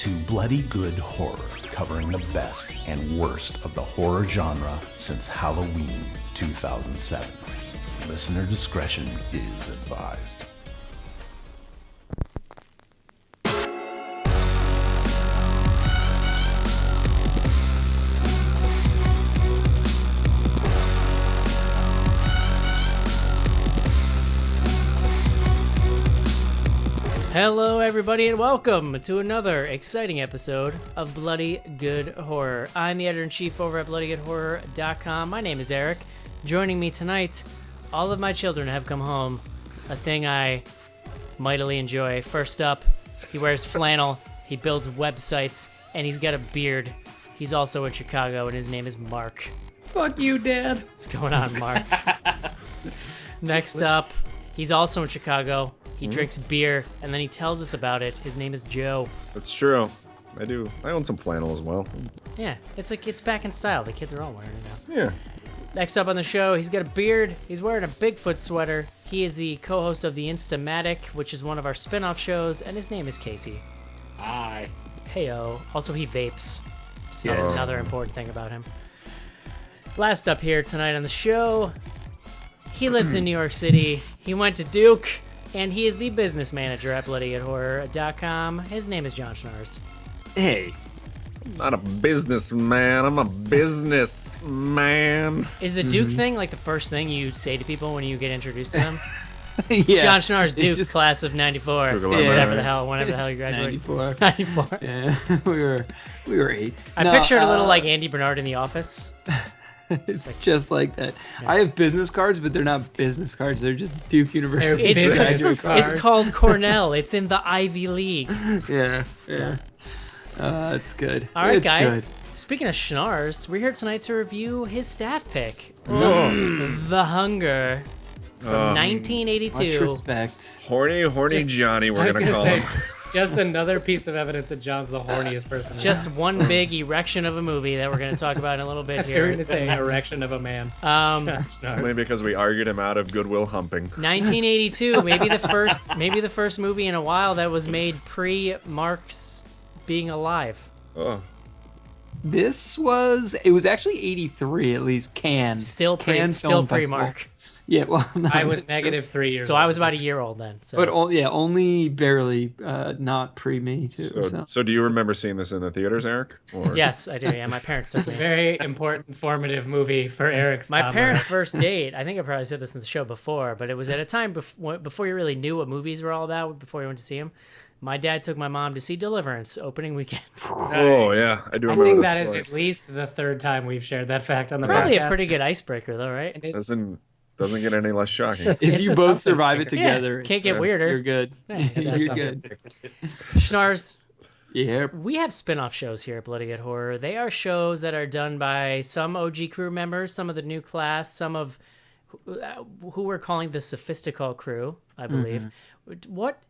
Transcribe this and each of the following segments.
to Bloody Good Horror, covering the best and worst of the horror genre since Halloween 2007. Listener discretion is advised. Hello everybody and welcome to another exciting episode of Bloody Good Horror. I'm the editor-in-chief over at bloodygoodhorror.com. My name is Eric. Joining me tonight, all of my children have come home, a thing I mightily enjoy. First up, he wears flannel, he builds websites, and he's got a beard. He's also in Chicago and his name is Mark. Fuck you, Dad. What's going on, Mark? Next up, he's also in Chicago. He drinks beer, and then he tells us about it. His name is Joe. That's true. I do. I own some flannel as well. Yeah, it's back in style. The kids are all wearing it now. Yeah. Next up on the show, he's got a beard. He's wearing a Bigfoot sweater. He is the co-host of the Instamatic, which is one of our spin-off shows, and his name is Casey. Hi. Heyo. Also, he vapes. So that's another important thing about him. Last up here tonight on the show, he lives in New York City. He went to Duke. And he is the business manager at bloodygoodhorror.com. His name is John Schnars. Hey. I'm not a businessman. I'm a businessman. Is the Duke thing like the first thing you say to people when you get introduced to them? Yeah. John Schnars, Duke, class of 94. Whenever the hell you graduated. 94. 94. Yeah, we were 8. I pictured a little like Andy Bernard in The Office. It's just like that. Yeah. I have business cards, but they're not business cards. They're just Duke University. It's called Cornell. It's in the Ivy League. Yeah. It's good. All right, it's guys. Good. Speaking of Schnars, we're here tonight to review his staff pick, The Hunger, from 1982. Much respect. Horny Johnny, we're going to call him. Just another piece of evidence that John's the horniest person. Just one big erection of a movie that we're going to talk about in a little bit here. You're going to say erection of a man. Only because we argued him out of Goodwill humping. 1982, maybe the first movie in a while that was made pre-Mark's being alive. Oh. It was actually 83 at least. Still pre-Mark. Yeah, well, no, I was negative 3 years. So I was about a year old then. So. But only barely, not pre me too. So do you remember seeing this in the theaters, Eric? Or? Yes, I do. Yeah, my parents took me. Very important, formative movie for Eric's. My parents' first date. I think I probably said this in the show before, but it was at a time before you really knew what movies were all about. Before you went to see them, my dad took my mom to see Deliverance opening weekend. Oh yeah, I do remember. I think this that story. is at least the third time we've shared that fact on the Probably podcast. a pretty good icebreaker, though, right? Doesn't get any less shocking. If you both survive it together, can't get weirder. You're good. Yeah, you're good. Schnars, Yeah. we have spin-off shows here at Bloody Good Horror. They are shows that are done by some OG crew members, some of the new class, some of who we're calling the Sophistical crew, I believe.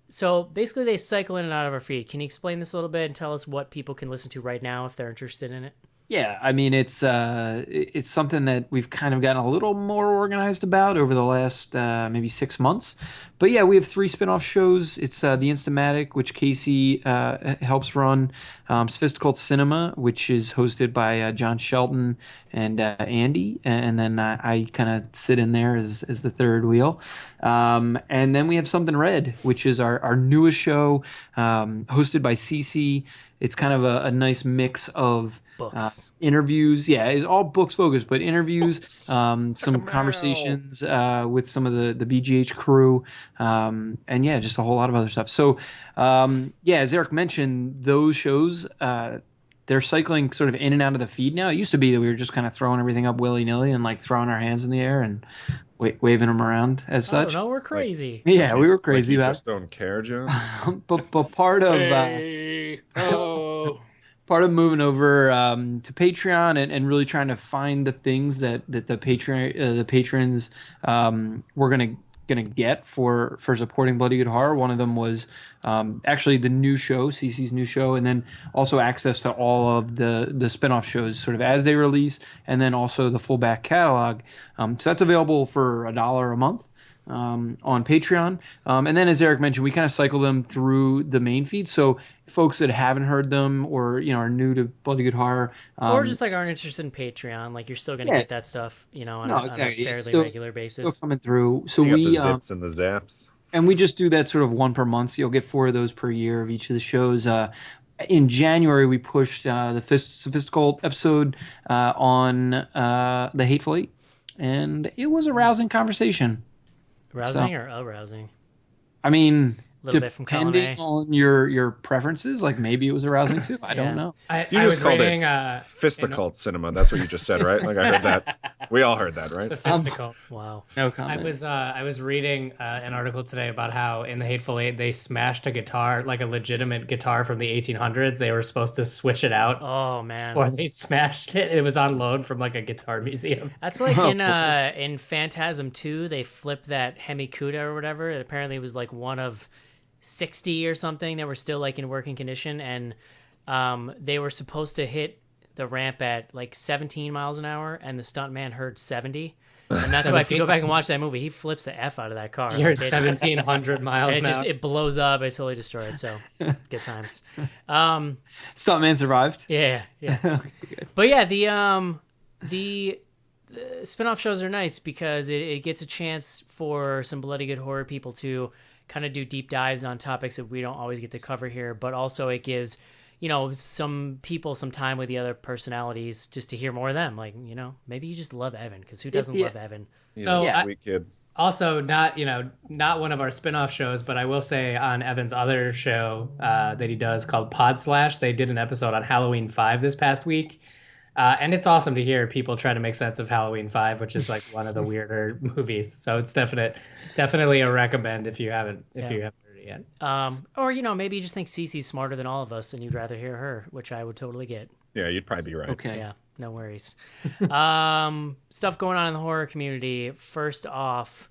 So basically they cycle in and out of our feed. Can you explain this a little bit and tell us what people can listen to right now if they're interested in it? Yeah, I mean it's something that we've kind of gotten a little more organized about over the last maybe 6 months. But yeah, we have 3 spin-off shows. It's the Instamatic, which Casey helps run, Sophistical Cinema, which is hosted by John Shelton and Andy, and then I kind of sit in there as the third wheel. And then we have Something Red, which is our newest show, hosted by Cece. It's kind of a nice mix of Books. Interviews. Yeah, it's all books focused, but interviews, some conversations with some of the BGH crew, and yeah, just a whole lot of other stuff. So yeah, as Eric mentioned, those shows, they're cycling sort of in and out of the feed now. It used to be that we were just kind of throwing everything up willy-nilly and like throwing our hands in the air and waving them around as such. Oh, no, we're crazy. Yeah, we were crazy like you about just don't care, John. but part of part of moving over to Patreon and really trying to find the things that the patrons were gonna get for supporting Bloody Good Horror. One of them was actually the new show, CC's new show, and then also access to all of the spin-off shows sort of as they release, and then also the full back catalog. So that's available for $1 a month. on Patreon. And then, as Eric mentioned, we kind of cycle them through the main feed. So folks that haven't heard them or are new to Bloody Good Horror, or just like aren't interested in Patreon, like you're still gonna get that stuff, on, no, on a exactly. It's fairly regular still basis. coming through. So You got the we zips and the zaps. and we just do that sort of one per month. So you'll get 4 of those per year of each of the shows. In January, we pushed the Sophistical episode on the Hateful Eight, and it was a rousing conversation. Rousing or arousing? I mean, Little bit from column depending A. on your preferences, like maybe it was arousing too. I don't know. You just called it fisticle cinema. That's what you just said, right? Like I heard that. We all heard that, right? The fisticle. Wow. No comment. I was reading an article today about how in the Hateful Eight they smashed a guitar, like a legitimate guitar from the 1800s. They were supposed to switch it out. Oh man. Before they smashed it, it was on loan from like a guitar museum. That's like in Phantasm 2, they flipped that Hemikuda or whatever. It apparently was like one of 60 or something that were still like in working condition, and they were supposed to hit the ramp at like 17 miles an hour, and the stuntman heard 70. And that's why if you go back and watch that movie, he flips the F out of that car. You heard 1,700 miles and an hour. it blows up. It totally destroyed. So good times. Stuntman survived. Yeah. Okay, good. But yeah, the spin-off shows are nice because it gets a chance for some bloody good horror people to kind of do deep dives on topics that we don't always get to cover here, but also it gives some people some time with the other personalities just to hear more of them. Like, maybe you just love Evan, because who doesn't love Evan? He's a sweet kid. Also, not one of our spin-off shows, but I will say on Evan's other show that he does called Pod Slash, they did an episode on Halloween 5 this past week. And it's awesome to hear people try to make sense of Halloween 5, which is like one of the weirder movies. So it's definitely a recommend if you haven't heard it yet. Or maybe you just think Cece's smarter than all of us and you'd rather hear her, which I would totally get. Yeah, you'd probably be right. Okay. Yeah, no worries. Stuff going on in the horror community. First off,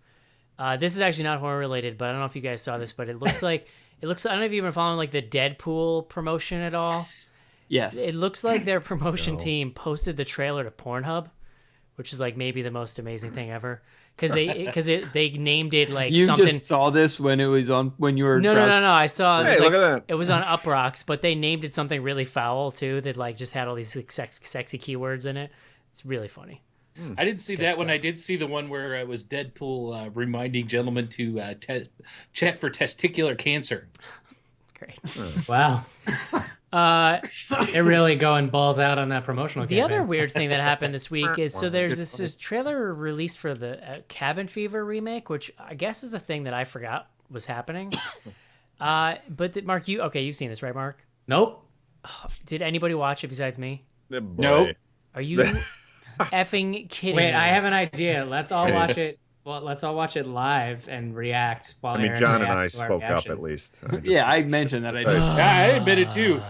this is actually not horror related, but I don't know if you guys saw this, but it looks like I don't know if you've been following like the Deadpool promotion at all. Yes. It looks like their promotion team posted the trailer to Pornhub, which is like maybe the most amazing thing ever. Because they named it like you something. You just saw this when it was on when you were. No. I saw. Hey, look at that. It was on Uprocks, but they named it something really foul too. That like just had all these like, sexy keywords in it. It's really funny. I didn't see that one. I did see the one where it was Deadpool reminding gentlemen to check for testicular cancer. Great. Wow. They're really going balls out on that promotional The campaign. other weird thing that happened this week is there's this trailer released for the Cabin Fever remake, which I guess is a thing that I forgot was happening. But Mark, you've seen this, right, Mark? Nope. Did anybody watch it besides me? Nope. Are you effing kidding Wait, me? I have an idea. Let's all watch it. Well, let's all watch it live and react. While Aaron John and I reacts to our spoke up reactions. at least. I mentioned that I did. I admit it too.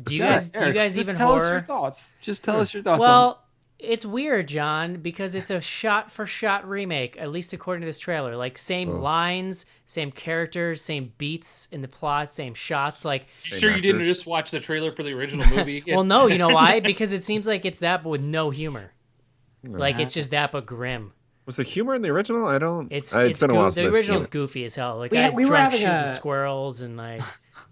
Do you guys Just even tell horror? us your thoughts. Just tell us your thoughts. Well, it's weird, John, because it's a shot-for-shot remake, at least according to this trailer. Like, same lines, same characters, same beats in the plot, same shots. Like, Sure you didn't just watch the trailer for the original movie? well, no, you know why? Because it seems like it's that, but with no humor. Like, it's just that, but grim. Was the humor in the original? I don't. It's been a while the since I've original's seen it. goofy as hell. Like, We guys were drunk having shooting a- squirrels and like.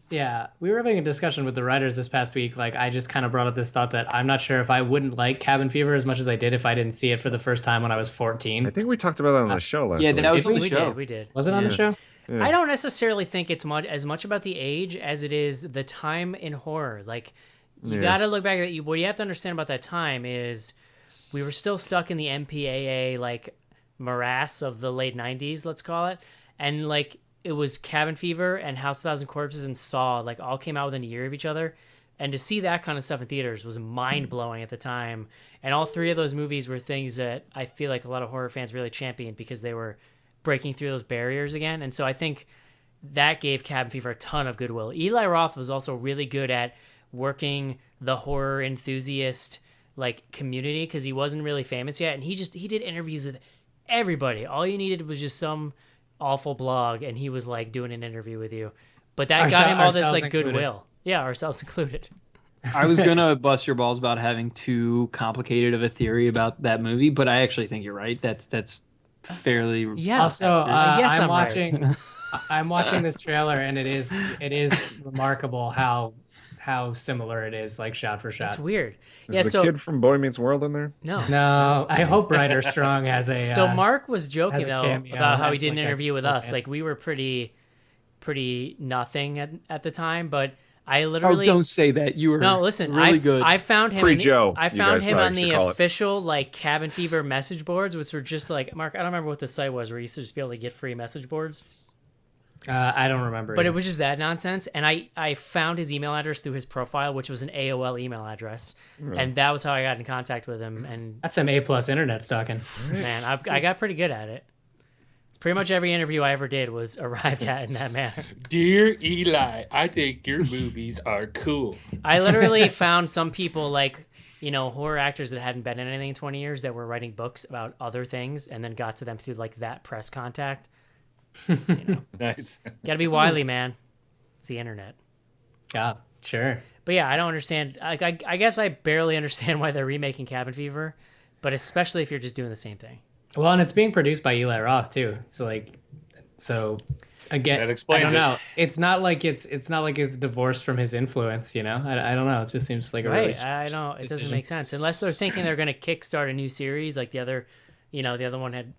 Yeah, we were having a discussion with the writers this past week. Like, I just kind of brought up this thought that I'm not sure if I wouldn't like Cabin Fever as much as I did if I didn't see it for the first time when I was 14. I think we talked about that on the show last yeah, week. that was on the We show. did. Was it on the show? Yeah. I don't necessarily think it's as much about the age as it is the time in horror. Like, you got to look back at what you have to understand about that time is we were still stuck in the MPAA like morass of the late 90s, let's call it, and like it was Cabin Fever and House of a Thousand Corpses and Saw like all came out within a year of each other, and to see that kind of stuff in theaters was mind-blowing at the time. And all three of those movies were things that I feel like a lot of horror fans really championed because they were breaking through those barriers again. And so I think that gave Cabin Fever a ton of goodwill. Eli Roth was also really good at working the horror enthusiast like community because he wasn't really famous yet, and he did interviews with everybody. All you needed was just some awful blog and he was like doing an interview with you, but that got him all this like included. goodwill. Yeah, ourselves included. I was gonna bust your balls about having too complicated of a theory about that movie, but I actually think you're right. That's fairly. Yeah. Also, Yes, I'm I'm right. watching. I'm watching this trailer, and it is remarkable how similar it is, like shot for shot. It's weird. Is Yeah. the So kid from Boy Meets World in there? no. No, I hope Ryder Strong has a. So Mark was joking has a though cameo about how he as, did an like, a interview with full us. man. Like we were pretty nothing at the time, but I Oh, literally don't say that. You were no. Listen, really good. I found him. Pre-Joe, I you found guys him probably on should the call it. official like Cabin Fever message boards, which were just like Mark. I don't remember what the site was where you used to just be able to get free message boards. I don't remember. But either. it was just that nonsense. And I found his email address through his profile, which was an AOL email address. And that was how I got in contact with him. And That's some A+ internet stalking. man, I got pretty good at it. It's pretty much every interview I ever did was arrived at in that manner. Dear Eli, I think your movies are cool. I literally found some people like, horror actors that hadn't been in anything in 20 years that were writing books about other things and then got to them through like that press contact. It's, Nice. gotta be wily, man. It's the internet. Yeah, sure. But yeah, I don't understand. I guess I barely understand why they're remaking Cabin Fever, but especially if you're just doing the same thing. Well, and it's being produced by Eli Roth too. So again, That explains I don't it. know. It's not like it's divorced from his influence. I don't know. It just seems like a really Right? I know it doesn't decision. make sense unless they're thinking they're going to kickstart a new series like the other one had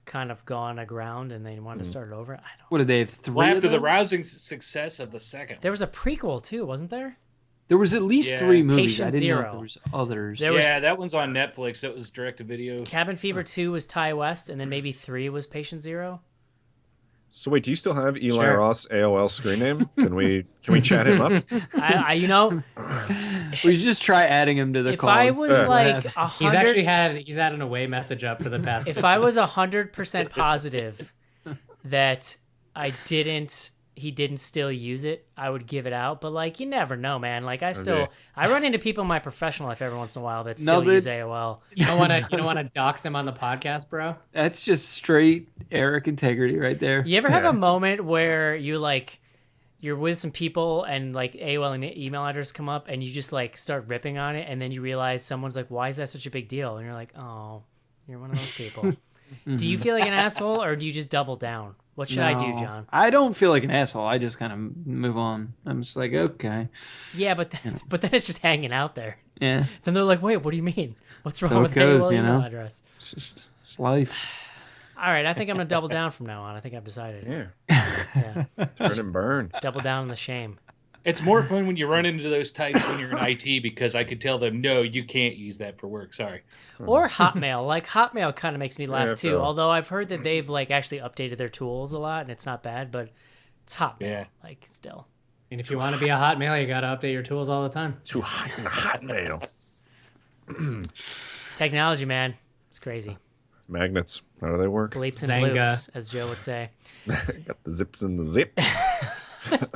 kind of gone aground and they wanted to start it over. I don't. What did they have? Three Well, of after the those? rousing success of the second. There was a prequel too, wasn't there? There was at least Yeah. 3 movies. Patient I didn't know Zero. there was others. There was- Yeah, that one's on Netflix. That was direct to video. Cabin Fever 2 was Ty West, and then maybe 3 was Patient Zero. So wait, do you still have Eli Sure. Roth's AOL screen name? Can we chat him up? I We should just try adding him to the if call. I and was see what like happens. He's 100, he's had an away message up for the past. if I was 100% positive that he didn't still use it, I would give it out. But like, you never know, man. Like I run into people in my professional life every once in a while that still use AOL. You don't want to dox him on the podcast, bro. That's just straight Eric integrity right there. You ever have a moment where you're with some people and like AOL and email address come up and you just like start ripping on it and then you realize someone's like, why is that such a big deal? And you're like, oh, you're one of those people. Do you feel like an asshole or do you just double down? What should I do, No, John? I don't feel like an asshole. I just kind of move on. I'm just like, okay. Yeah, but then it's just hanging out there. Yeah, Then they're like, wait, what do you mean? What's wrong So it with goes, AOL you email know? address? it's life. All right, I think I'm going to double down from now on. I think I've decided. Yeah, Yeah. turn and burn. Double down on the shame. It's more fun when you run into those types when you're in IT because I could tell them, no, you can't use that for work. Sorry. Or Hotmail. Like Hotmail kind of makes me laugh Yeah, too. fair. Although I've heard that they've like actually updated their tools a lot and it's not bad, but it's Hotmail. Yeah. Like still. And if you want to be a hotmail, you got to update your tools all the time. Too hot in the Hotmail. Technology, man. It's crazy. Magnets. How do they work? Bleeps and Zanga. bloops, as Joe would say. Got the zips and the zip.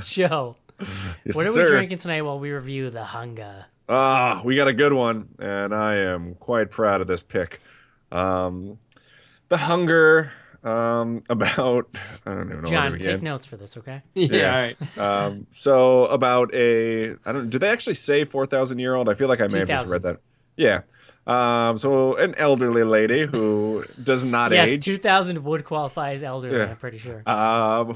Joe, Yes, what are sir. we drinking tonight while we review the Hunger? We got a good one, and I am quite proud of this pick. The Hunger, about I don't even know where John, to take begin. notes for this, okay? Yeah, all right. So about did they actually say 4,000-year-old? I feel like I may have just 2,000. read that. Yeah. So an elderly lady who does not Yes, age. 2000 would qualify as elderly, Yeah. I'm pretty sure.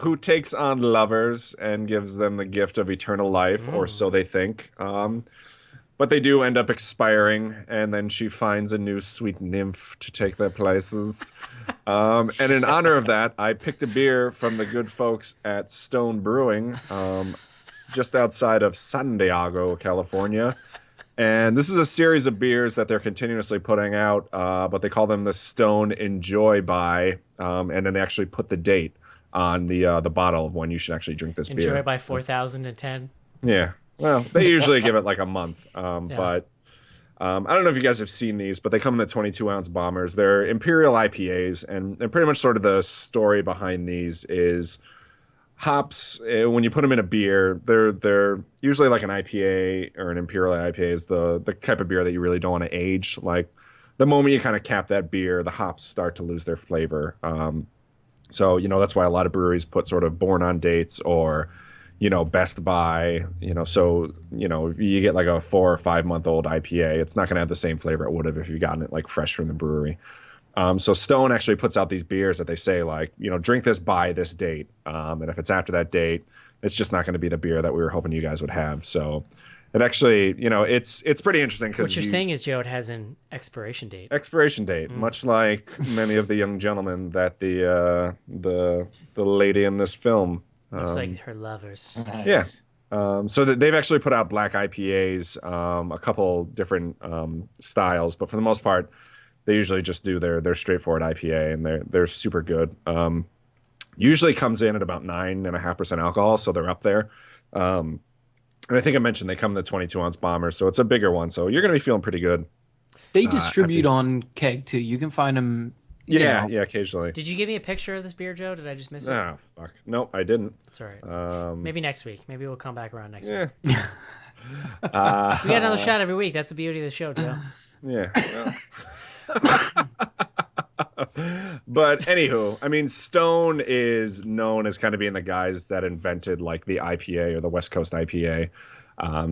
Who takes on lovers and gives them the gift of eternal life, or so they think. But they do end up expiring, and then she finds a new sweet nymph to take their places. And in honor of that, I picked a beer from the good folks at Stone Brewing, just outside of San Diego, California. And this is a series of beers that they're continuously putting out, but they call them the Stone Enjoy By, and then they actually put the date on the bottle of when you should actually drink this beer. Enjoy by 4010. Yeah. Well, they usually give it like a month. But I don't know if you guys have seen these, but they come in the 22-ounce bombers. They're Imperial IPAs, and pretty much sort of the story behind these is hops. When you put them in a beer, they're usually like an IPA or an Imperial IPA is the type of beer that you really don't want to age. Like the moment you kind of cap that beer, the hops start to lose their flavor. So that's why a lot of breweries put sort of born on dates or best by, so, if you get like a 4 or 5 month old IPA, it's not going to have the same flavor it would have if you gotten it like fresh from the brewery. So Stone actually puts out these beers that they say like, drink this by this date. And if it's after that date, it's just not going to be the beer that we were hoping you guys would have. So it actually, it's pretty interesting because What you're saying is, Joe, it has an expiration date. expiration date, much like many of the young gentlemen that the lady in this film. Looks like her lovers. Nice. Yeah. So they've actually put out black IPAs, a couple different styles, but for the most part, they usually just do their straightforward IPA, and they're super good. Usually comes in at about 9.5% alcohol, so they're up there. And I think I mentioned they come in the 22-ounce bomber, so it's a bigger one. So you're going to be feeling pretty good. They distribute on keg too. You can find them. Yeah, occasionally. Did you give me a picture of this beer, Joe? Did I just miss it? Oh, fuck. Nope, I didn't. That's all right. Maybe next week. Maybe we'll come back around next week. Yeah. We got another shot every week. That's the beauty of the show, Joe. Yeah. But anywho, I mean, Stone is known as kind of being the guys that invented like the IPA or the West Coast IPA.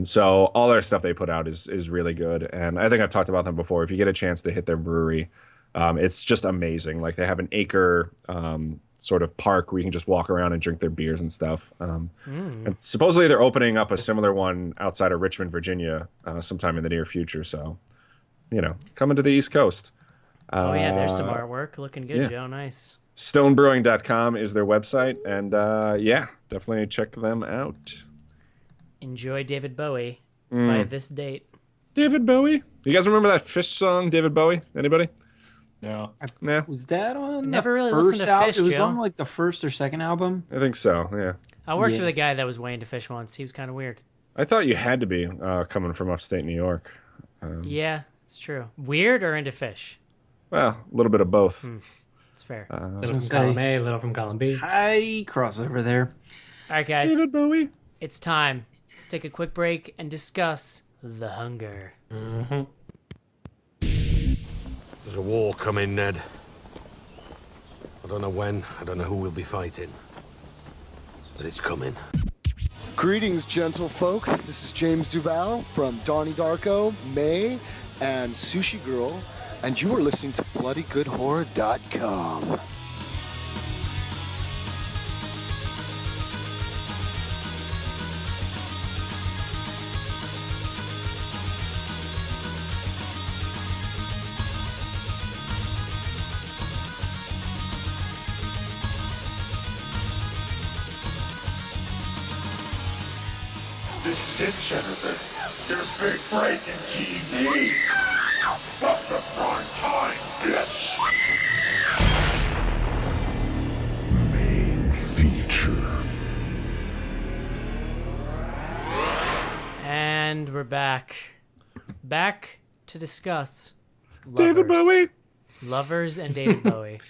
So all their stuff they put out is really good. And I think I've talked about them before. If you get a chance to hit their brewery, it's just amazing. Like they have an acre sort of park where you can just walk around and drink their beers and stuff. And supposedly they're opening up a similar one outside of Richmond, Virginia, sometime in the near future. So, coming to the East Coast. Oh, yeah, there's some artwork. Looking good, yeah. Joe. Nice. Stonebrewing.com is their website. And definitely check them out. Enjoy David Bowie by this date. David Bowie? You guys remember that Fish song, David Bowie? Anybody? No. Nah, Was that on Never the really first listened to album? Fish, It was Joe. on like the first or second album. I think so, yeah. I worked Yeah. with a guy that was way into Fish once. He was kind of weird. I thought you had to be coming from upstate New York. Yeah, it's true. Weird or into Fish? Well, a little bit of both. It's fair. Little from column A, little from column B. High crossover there. All right, guys. David Bowie? It's time. Let's take a quick break and discuss The Hunger. There's a war coming, Ned. I don't know when, I don't know who we'll be fighting. But it's coming. Greetings, gentlefolk. This is James Duval from Donnie Darko, May, and Sushi Girl, and you are listening to BloodyGoodHorror.com. This is it, Jennifer. Your big breaking TV. Up the prime time, bitch. Main feature. And we're back. Back to discuss David Bowie? Lovers and David Bowie.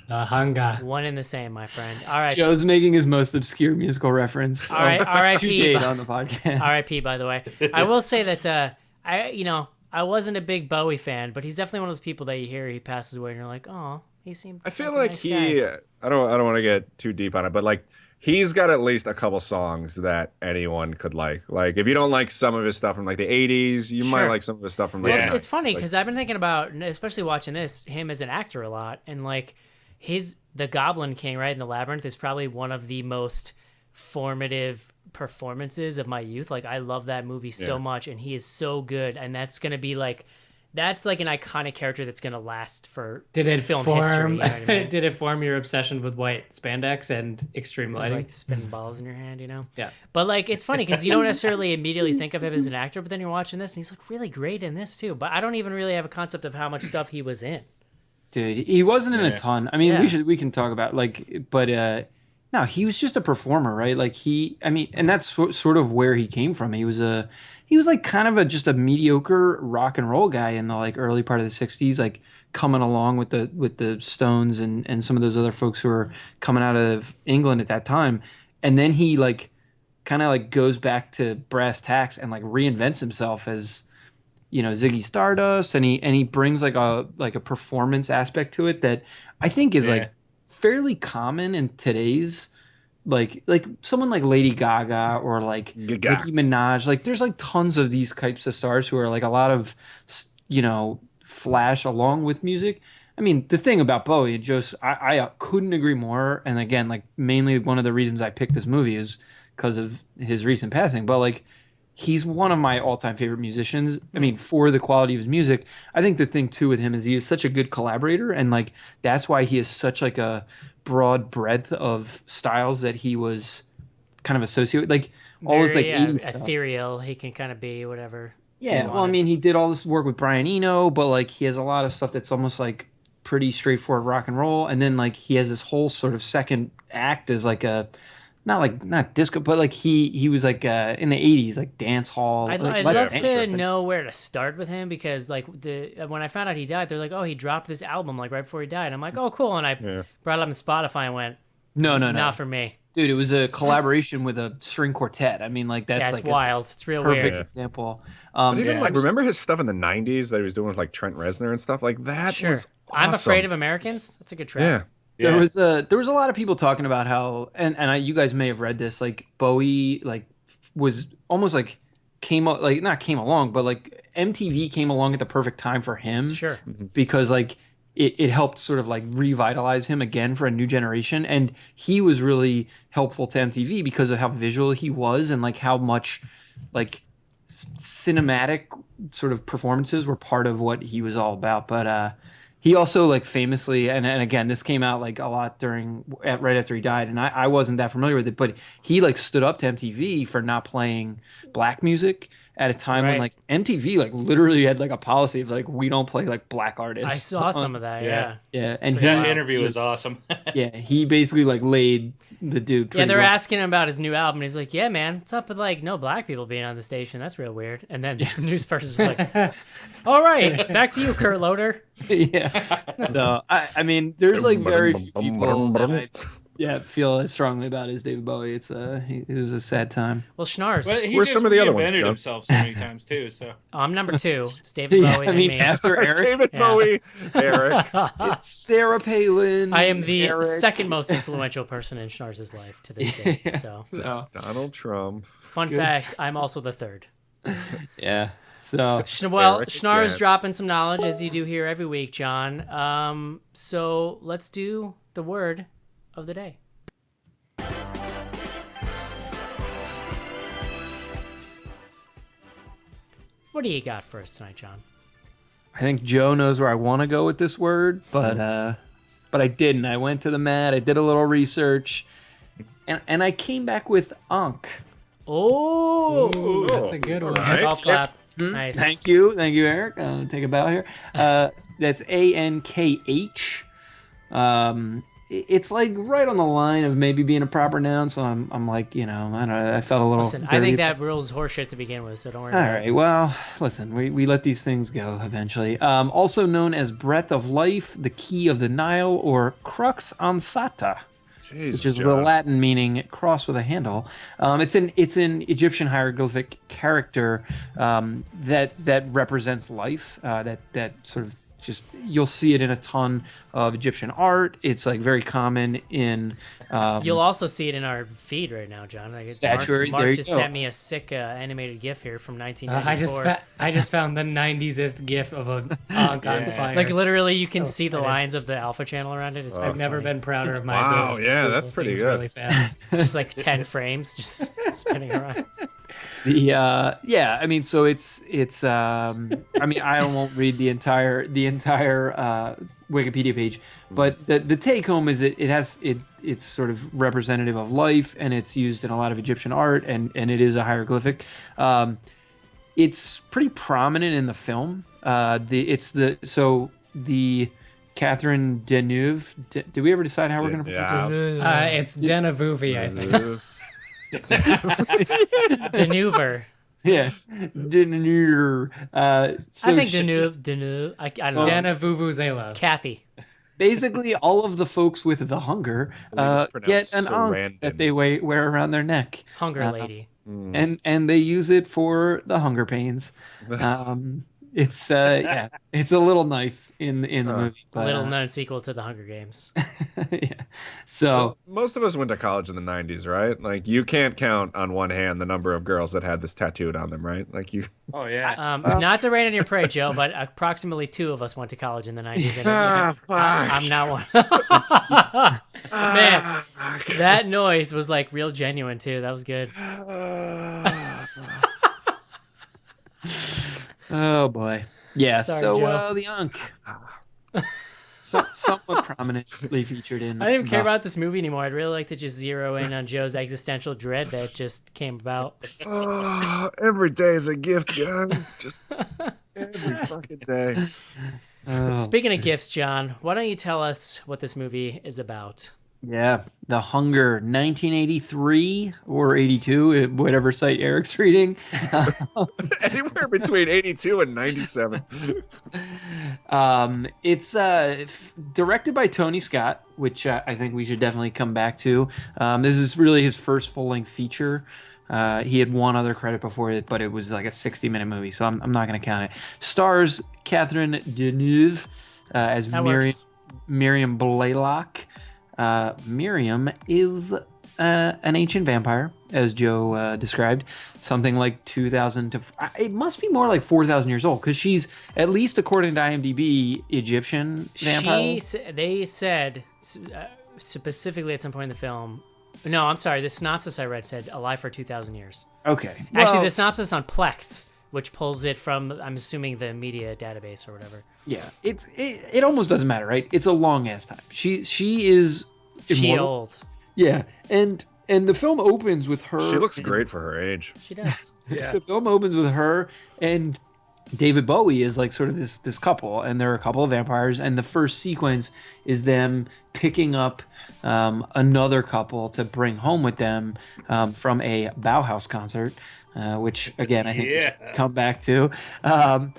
The Hunger. One and the same, my friend. All right. Joe's making his most obscure musical reference. All right, R.I.P. To date on the podcast. R.I.P. By the way, I will say that I wasn't a big Bowie fan, but he's definitely one of those people that you hear he passes away and you're like, oh, he seemed. I feel like like a nice guy. I don't want to get too deep on it, but like he's got at least a couple songs that anyone could like. Like if you don't like some of his stuff from like the 80s, you might Sure. like some of his stuff from Well, like it's funny like- because I've been thinking about, especially watching him as an actor a lot, and like the Goblin King, right, in the Labyrinth is probably one of the most formative performances of my youth. Like I love that movie so much, and he is so good, and that's like an iconic character that's gonna last for Did it film form? history. You know what I mean? Did it form your obsession with white spandex and extreme lighting? Like spinning balls in your hand, Yeah. But like it's funny because you don't necessarily immediately think of him as an actor, but then you're watching this and he's like really great in this too. But I don't even really have a concept of how much stuff he was in. Dude, he wasn't in a ton. I mean, Yeah. we can talk about but no, he was just a performer, right? Like and that's sort of where he came from. He was like kind of just a mediocre rock and roll guy in the like early part of the 60s, like coming along with the Stones and some of those other folks who were coming out of England at that time. And then he like kind of like goes back to brass tacks and like reinvents himself as Ziggy Stardust, and he brings like a performance aspect to it that I think is like fairly common in today's like someone like Lady Gaga or like Gaga. Nicki Minaj. Like there's like tons of these types of stars who are like a lot of flash along with music. I mean, the thing about Bowie, just I couldn't agree more. And again, like mainly one of the reasons I picked this movie is because of his recent passing. But like, he's one of my all-time favorite musicians. I mean, for the quality of his music, I think the thing too with him is he is such a good collaborator, and like that's why he has such like a broad breadth of styles that he was kind of associated like all his like Very 80s stuff. ethereal. He can kind of be whatever. Yeah, well, I mean, he did all this work with Brian Eno, but like he has a lot of stuff that's almost like pretty straightforward rock and roll, and then like he has this whole sort of second act as like a not disco, but like he was like in the 80s like dance hall. I'd like, love Dance. to know where to start with him, because like when I found out he died, they're like, oh, he dropped this album like right before he died. I'm like, oh, cool, and I brought it up on Spotify and went, No, not for me. Dude, it was a collaboration with a string quartet. I mean, like that's It's like wild. It's real perfect weird. example. But even like remember his stuff in the '90s that he was doing with like Trent Reznor and stuff like that. Sure. Was I'm awesome. Afraid of Americans. That's a good track. Yeah. There was a lot of people talking about how you guys may have read this, like Bowie like was almost like not came along, but like MTV came along at the perfect time for him. Sure. Because like it helped sort of like revitalize him again for a new generation, and he was really helpful to MTV because of how visual he was and like how much like cinematic sort of performances were part of what he was all about. But he also like famously, and again, this came out like a lot right after he died, and I wasn't that familiar with it, but he like stood up to MTV for not playing black music at a time when like MTV like literally had like a policy of like we don't play like black artists. I saw some of that. Yeah. And that interview was awesome. Yeah, he basically like laid the dude. Yeah, they're well. asking him about his new album. He's like, "Yeah, man, what's up with like no black people being on the station? That's real weird." And then the news person's just like, "All right, back to you, Kurt Loder." Yeah. No, I mean, there's like very few people that I feel as strongly about as David Bowie. It was a sad time. Well, Schnars. Well, he Where's just some of the other ones, reinvented John? himself so many times too. So I'm number 2. It's David Yeah, Bowie. I mean, and me. after Eric, David Bowie, Eric. it's Sarah Palin. I am the Eric. second most influential person in Schnars' life to this day. So, Donald Trump. fun fact: I'm also the third. Yeah. So Well, Eric Schnars again. dropping some knowledge as you do here every week, John. So let's do the word of the day. What do you got for us tonight, John? I think Joe knows where I want to go with this word, but I didn't. I went to the mat. I did a little research, and I came back with Ankh. Oh, That's a good one. Right. golf clap. Nice. Thank you, Eric. Take a bow here. That's ANKH. It's like right on the line of maybe being a proper noun. So I'm like, I don't know. I felt a little. Listen, I dirty. think that rule's horseshit to begin with, so don't worry All about right. it. Well, listen, we let these things go eventually. Also known as breath of life, the key of the Nile, or crux ansata. Jesus, Which is the Josh. Latin meaning cross with a handle. It's an Egyptian hieroglyphic character that represents life. That sort of just you'll see it in a ton of Egyptian art. It's like very common in. You'll also see it in our feed right now, John. Like Statuary, Mark there you just go. sent me a sick animated GIF here from 1994. I just found the 90s-est gif of a Ankh on fire. Like literally, you can So see the excited. lines of the Alpha channel around it. It's I've never funny. been prouder of my Wow, ability yeah, to that's Google pretty things good. really fast. It's just like 10 frames just spinning around. I mean, so it's I mean, I won't read the entire Wikipedia page, but the take home is it's sort of representative of life, and it's used in a lot of Egyptian art, and it is a hieroglyphic. It's pretty prominent in the film. The Catherine Deneuve. Did we ever decide how we're going to pronounce it? It's Denavuvi, I think. Deneuver. Yeah, Deneuve. I think Deneuve. I don't know. Denavuvuzela. Kathy. Basically, all of the folks with the hunger I believe it's get an pronounced ankh that they wear around their neck. Hunger lady. And they use it for the hunger pains. It's yeah, it's a little knife in the movie, but Little known sequel to the Hunger Games. yeah. So Most of us went to college in the 90s, right? Like, you can't count on one hand the number of girls that had this tattooed on them, right? Like, you. Oh yeah. Not to rain on your parade, Joe, but approximately 2 of us went to college in the 90s. And Fuck. I'm not one of those. Man, Fuck. that noise was like real genuine too. That was good. oh boy. Yeah, Sorry, so Joe. the Unk. Somewhat prominently featured in. I didn't even care about this movie anymore. I'd really like to just zero in on Joe's existential dread that just came about. Oh, every day is a gift, guys. Just every fucking day. Oh, Speaking of gifts, John, why don't you tell us what this movie is about? yeah, The Hunger, 1983 or 82, whatever site Eric's reading. Anywhere between 82 and 97. It's directed by Tony Scott, which I think we should definitely come back to. This is really his first full-length feature. He had one other credit before it, but it was like a 60-minute movie, so I'm not going to count it. Stars Catherine Deneuve as That works. Miriam Blaylock. Miriam is an ancient vampire, as Joe described, something like 2,000 to it must be more like 4,000 years old, because she's, at least according to IMDb, Egyptian vampire. They said specifically at some point in the film. No, I'm sorry. The synopsis I read said alive for 2,000 years. Okay, Actually, well, the synopsis on Plex, which pulls it from, I'm assuming, the media database or whatever. yeah, it almost doesn't matter, right? It's a long ass time. She is She immortal. old. Yeah, and the film opens with her. She looks great for her age. She does. Yeah. The film opens with her and David Bowie is like sort of this couple, and there are a couple of vampires, and the first sequence is them picking up another couple to bring home with them from a Bauhaus concert, which again I think we should come back to. And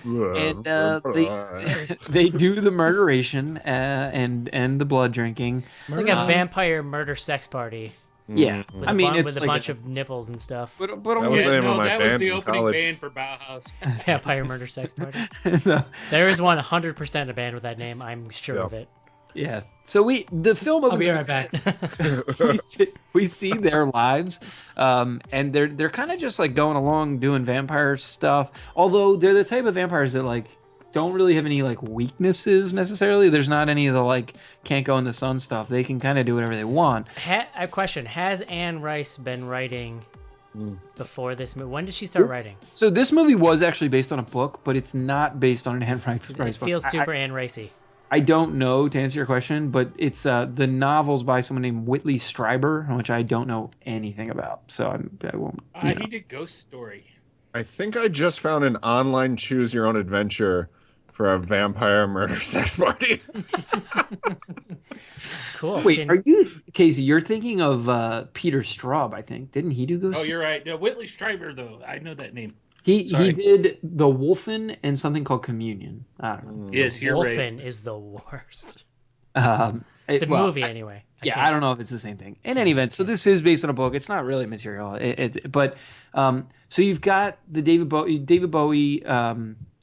they do the murderation and the blood drinking. It's like a vampire murder sex party. Yeah, With I mean with it's a like bunch of nipples and stuff. but That was almost, the name of my that was band the in opening college. band for Bauhaus. Vampire murder sex party. so, There is 100% a band with that name. I'm sure of it. yeah. So the film I'll opens be with right back. we see their lives, and they're kind of just like going along doing vampire stuff. Although they're the type of vampires that like don't really have any like weaknesses necessarily. There's not any of the like can't go in the sun stuff. They can kind of do whatever they want. A question: has Anne Rice been writing before this movie? When did she start writing? So this movie was actually based on a book, but it's not based on an Anne Rice book. It feels super Anne Ricey. I don't know, to answer your question, but it's the novels by someone named Whitley Strieber, which I don't know anything about, so I won't. He did Ghost Story. I think I just found an online choose your own adventure for a vampire murder sex party. Cool. Wait, are you Casey? You're thinking of Peter Straub, I think. Didn't he do Ghost? Oh, you're right. No, Whitley Strieber, though. I know that name. He Sorry. did The Wolfen and something called Communion. I don't know. Yes, you're right. Wolfen is the worst. The Movie, anyway. I don't know if it's the same thing. In any event, so this is based on a book. It's not really material. But so you've got the David Bowie,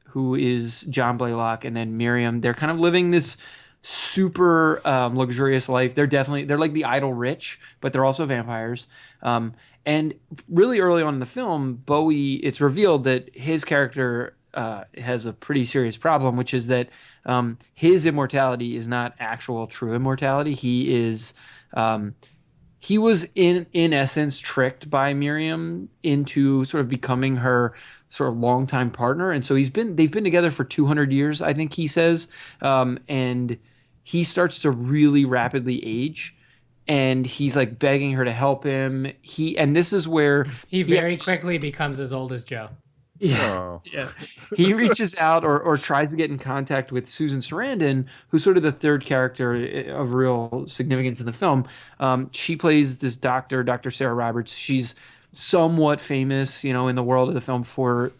who is John Blaylock, and then Miriam. They're kind of living this super luxurious life. They're like the idle rich, but they're also vampires. And really early on in the film, Bowie, it's revealed that his character has a pretty serious problem, which is that his immortality is not actual true immortality. He was in essence tricked by Miriam into sort of becoming her sort of longtime partner, and so they've been together for 200 years, I think he says, and he starts to really rapidly age. And he's like begging her to help him. And this is where He very quickly becomes as old as Joe. Oh. yeah. He reaches out or tries to get in contact with Susan Sarandon, who's sort of the third character of real significance in the film. She plays this doctor, Dr. Sarah Roberts. She's somewhat famous, in the world of the film for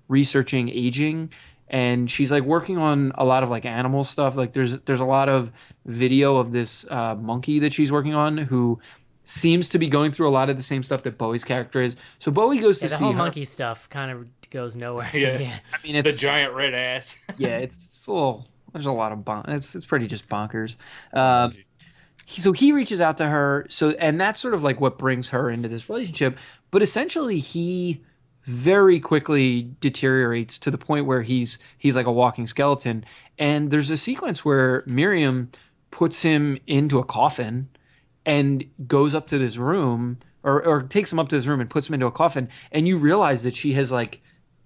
researching aging. And she's like working on a lot of like animal stuff. Like there's a lot of video of this monkey that she's working on who seems to be going through a lot of the same stuff that Bowie's character is. So Bowie goes to The see whole her. monkey stuff kind of goes nowhere. Yeah. Yeah. I mean, The it's giant red ass. yeah, it's a little. There's a lot of it's pretty just bonkers. So he reaches out to her. So and that's sort of like what brings her into this relationship. But essentially, he very quickly deteriorates to the point where he's like a walking skeleton. And there's a sequence where Miriam puts him into a coffin and goes up to this room or takes him up to this room and puts him into a coffin. And you realize that she has like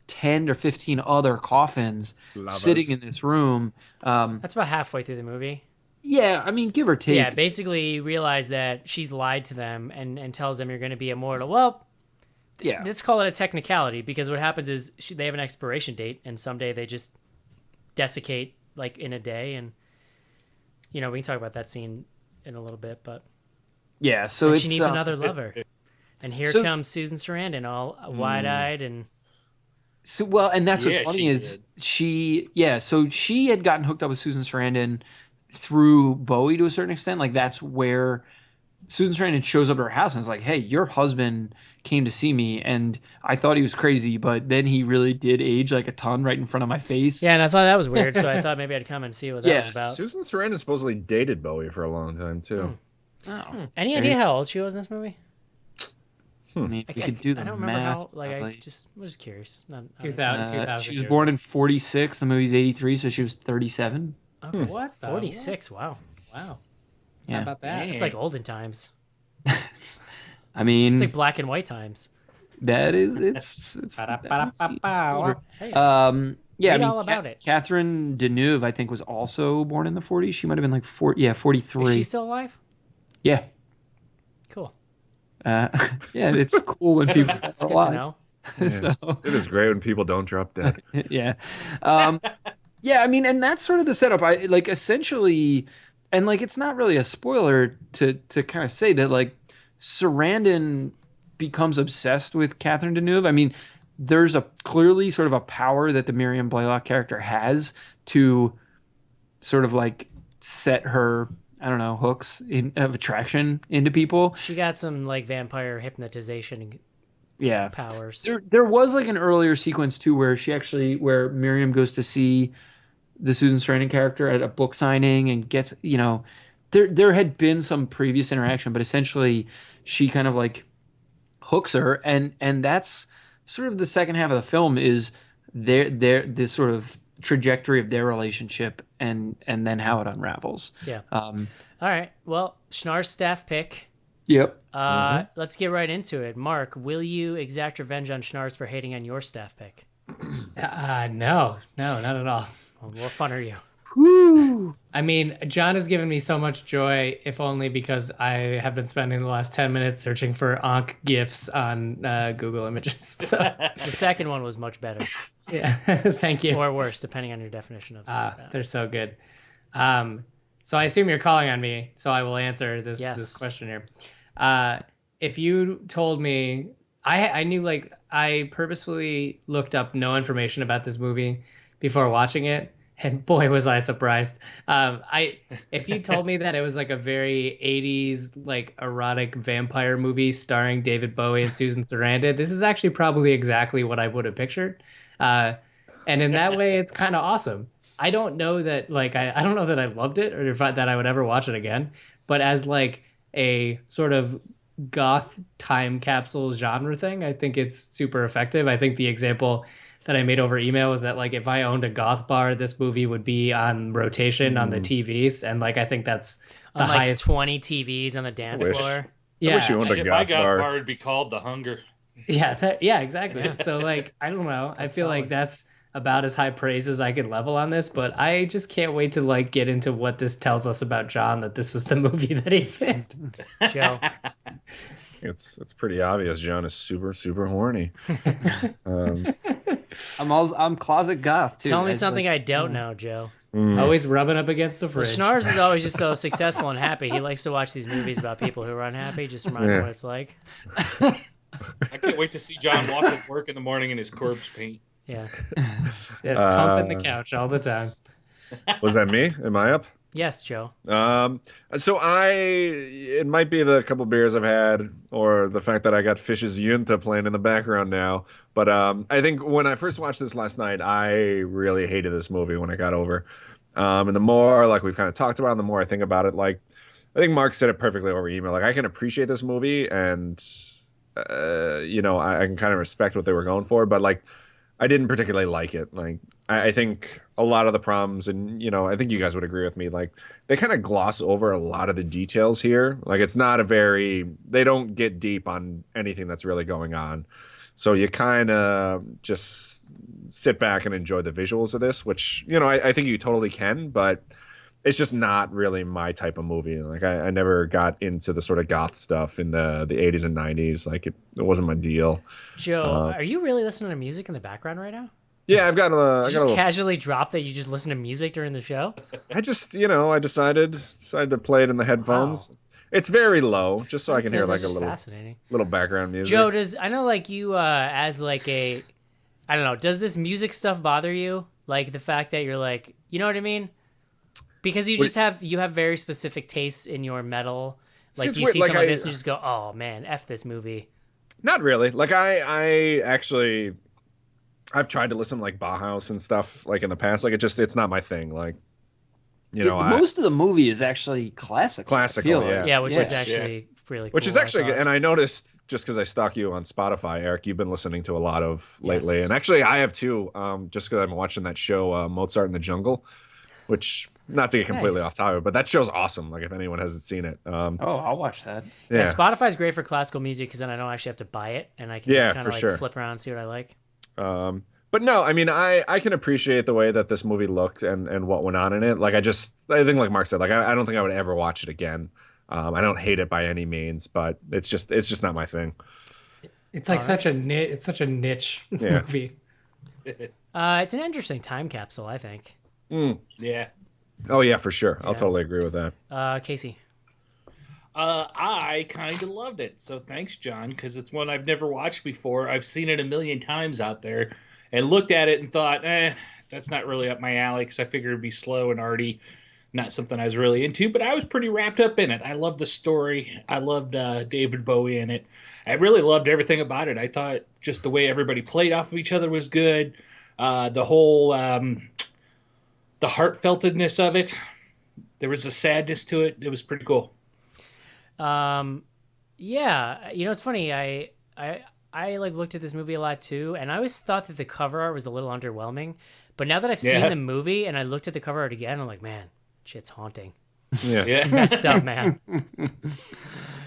10 or 15 other coffins sitting in this room. That's about halfway through the movie. Yeah, I mean, give or take. Yeah, basically you realize that she's lied to them and tells them you're going to be immortal. Well, yeah. let's call it a technicality, because what happens is they have an expiration date, and someday they just desiccate like in a day. And, we can talk about that scene in a little bit, but yeah, so she needs another lover. And here comes Susan Sarandon, all wide-eyed and... So, well, and that's what's Yeah, funny she is did. so she had gotten hooked up with Susan Sarandon through Bowie to a certain extent. Like that's where Susan Sarandon shows up at her house and is like, "Hey, your husband came to see me, and I thought he was crazy, but then he really did age like a ton right in front of my face." Yeah, and I thought that was weird, so I thought maybe I'd come and see what that was about. Susan Sarandon supposedly dated Bowie for a long time too. Any idea how old she was in this movie? I mean, we could do the I don't remember math. how. Like, I probably. was just curious. Not 2000. She was born in 46. The movie's 83, so she was 37. Okay. What? 46. Wow. Wow. Yeah. How about that? It's like olden times. I mean, It's like black and white times. that is it's Ba-da-ba-da-ba-ba. Hey, yeah, I read mean, all about it. Catherine Deneuve, I think, was also born in the 40s. She might have been like 43. is she still alive? Yeah. Cool. Yeah, it's cool when people That's are good alive. to know. So, It is great when people don't drop dead. yeah. Yeah, I mean, and that's sort of the setup. I like essentially, and like it's not really a spoiler to kind of say that like Sarandon becomes obsessed with Catherine Deneuve. I mean, there's a clearly sort of a power that the Miriam Blaylock character has to sort of like set her, I don't know, hooks of attraction into people. She got some like vampire hypnotization Yeah. powers. There was like an earlier sequence too where Miriam goes to see the Susan Sarandon character at a book signing and gets, there had been some previous interaction, but essentially she kind of like hooks her, and that's sort of the second half of the film is this sort of trajectory of their relationship and then how it unravels. Yeah. All right. Well, Schnarr's staff pick. Yep. Let's get right into it. Mark, will you exact revenge on Schnarrs for hating on your staff pick? No, not at all. Well, what fun are you? Woo! I mean, John has given me so much joy, if only because I have been spending the last 10 minutes searching for Ankh GIFs on Google Images. So, The second one was much better, yeah, thank you. or worse, depending on your definition of that. They're so good. So I assume you're calling on me, so I will answer this Yes. question here. If you told me, I knew, like, I purposefully looked up no information about this movie before watching it, and boy was I surprised. If you told me that it was like a very 80s like erotic vampire movie starring David Bowie and Susan Sarandon, this is actually probably exactly what I would have pictured. And in that way, it's kind of awesome. I don't know that like I don't know that I loved it or that I would ever watch it again, but as like a sort of goth time capsule genre thing, I think it's super effective. I think the example that I made over email was that like if I owned a goth bar, this movie would be on rotation on the TVs, and like I think that's the On like highest. 20 TVs on the dance wish. floor. Yeah, I wish you owned a Shit, my goth goth bar. bar would be called The Hunger. yeah, exactly. So like I don't know. I feel like solid. that's about as high praise as I could level on this, but I just can't wait to like get into what this tells us about John, that this was the movie that he picked. Joe. It's pretty obvious. John is super horny. I'm closet goth too. Tell me It's something like, I don't know, Joe. Always rubbing up against the Well, fridge. Schnarrs is always just so successful and happy. He likes to watch these movies about people who are unhappy, just remind him Yeah. what it's like. I can't wait to see John walk to work in the morning in his corpse paint. Yeah. Just humping the couch all the time. Was that me? Am I up? Yes, Joe. So it might be the couple beers I've had, or the fact that I got Fish's Yunta playing in the background now. But I think when I first watched this last night, I really hated this movie when I got over. And the more like we've kind of talked about, and the more I think about it, like I think Mark said it perfectly over email. Like I can appreciate this movie, and I can kind of respect what they were going for, but like I didn't particularly like it. Like I think a lot of the problems, and I think you guys would agree with me, like they kind of gloss over a lot of the details here. Like it's not they don't get deep on anything that's really going on. So you kind of just sit back and enjoy the visuals of this, which, I think you totally can, but it's just not really my type of movie. Like I never got into the sort of goth stuff in the 80s and 90s. Like it wasn't my deal. Joe, are you really listening to music in the background right now? Yeah, I've got a. Did you just casually drop that you just listen to music during the show? I just, I decided to play it in the headphones. Wow. It's very low, just so I can hear like a little background music. Joe, I know like you as like I don't know, does this music stuff bother you? Like the fact that you're like, you know what I mean? Because you have very specific tastes in your metal. Like you see something like this and you just go, oh man, F this movie. Not really. Like I actually I've tried to listen to like Bauhaus and stuff like in the past. Like it's not my thing. Like most of the movie is actually classical. Classical, yeah. Yeah, which is actually really cool. Which is actually good. And I noticed, just because I stalk you on Spotify, Eric, you've been listening to a lot of lately. Yes. And actually I have too, just because I'm watching that show, Mozart in the Jungle, which, not to get completely off topic, but that show's awesome. Like if anyone hasn't seen it. I'll watch that. Yeah, Spotify's great for classical music because then I don't actually have to buy it. And I can just kind of like flip around and see what I like. But no, I mean, I can appreciate the way that this movie looked and what went on in it. Like I think like Mark said, like I don't think I would ever watch it again. I don't hate it by any means, but it's just not my thing. It's like such a niche movie. It's an interesting time capsule, I think. Yeah. Oh yeah, for sure. I'll totally agree with that. Casey. I kind of loved it. So thanks, John, because it's one I've never watched before. I've seen it a million times out there and looked at it and thought, that's not really up my alley because I figured it'd be slow and already not something I was really into. But I was pretty wrapped up in it. I loved the story. I loved David Bowie in it. I really loved everything about it. I thought just the way everybody played off of each other was good. The whole the heartfeltedness of it. There was a sadness to it. It was pretty cool. Yeah, it's funny. I like looked at this movie a lot too, and I always thought that the cover art was a little underwhelming. But now that I've seen the movie and I looked at the cover art again, I'm like, man, shit's haunting. Yeah, it's messed up, man.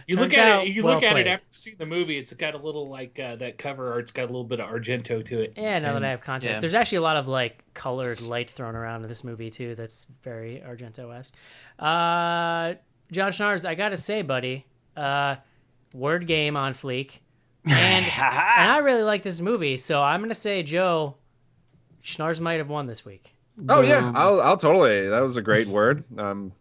You look at it after seeing the movie. It's got a little like that cover art's got a little bit of Argento to it. Yeah, now that I have context, there's actually a lot of like colored light thrown around in this movie too. That's very Argento-esque. John Schnars, I gotta say, buddy, word game on fleek, and I really like this movie, so I'm gonna say, Joe, Schnars might have won this week. Oh yeah, I'll totally. That was a great word. I'm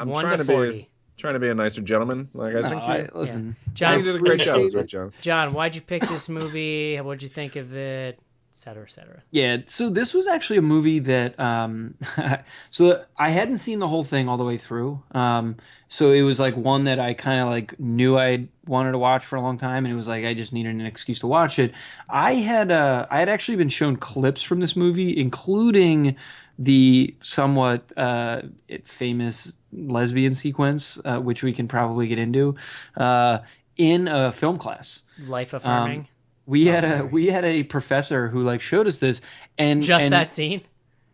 1 to 40. Trying to be a nicer gentleman. Like I think listen, John, you did a great job this week, John. John, why'd you pick this movie? What'd you think of it? Et cetera, et cetera. Yeah, so this was actually a movie that so I hadn't seen the whole thing all the way through. So it was like one that I kind of like knew I wanted to watch for a long time, and it was like I just needed an excuse to watch it. I had actually been shown clips from this movie, including the somewhat famous lesbian sequence, which we can probably get into, in a film class. Life affirming. We had a professor who like showed us this, and that scene.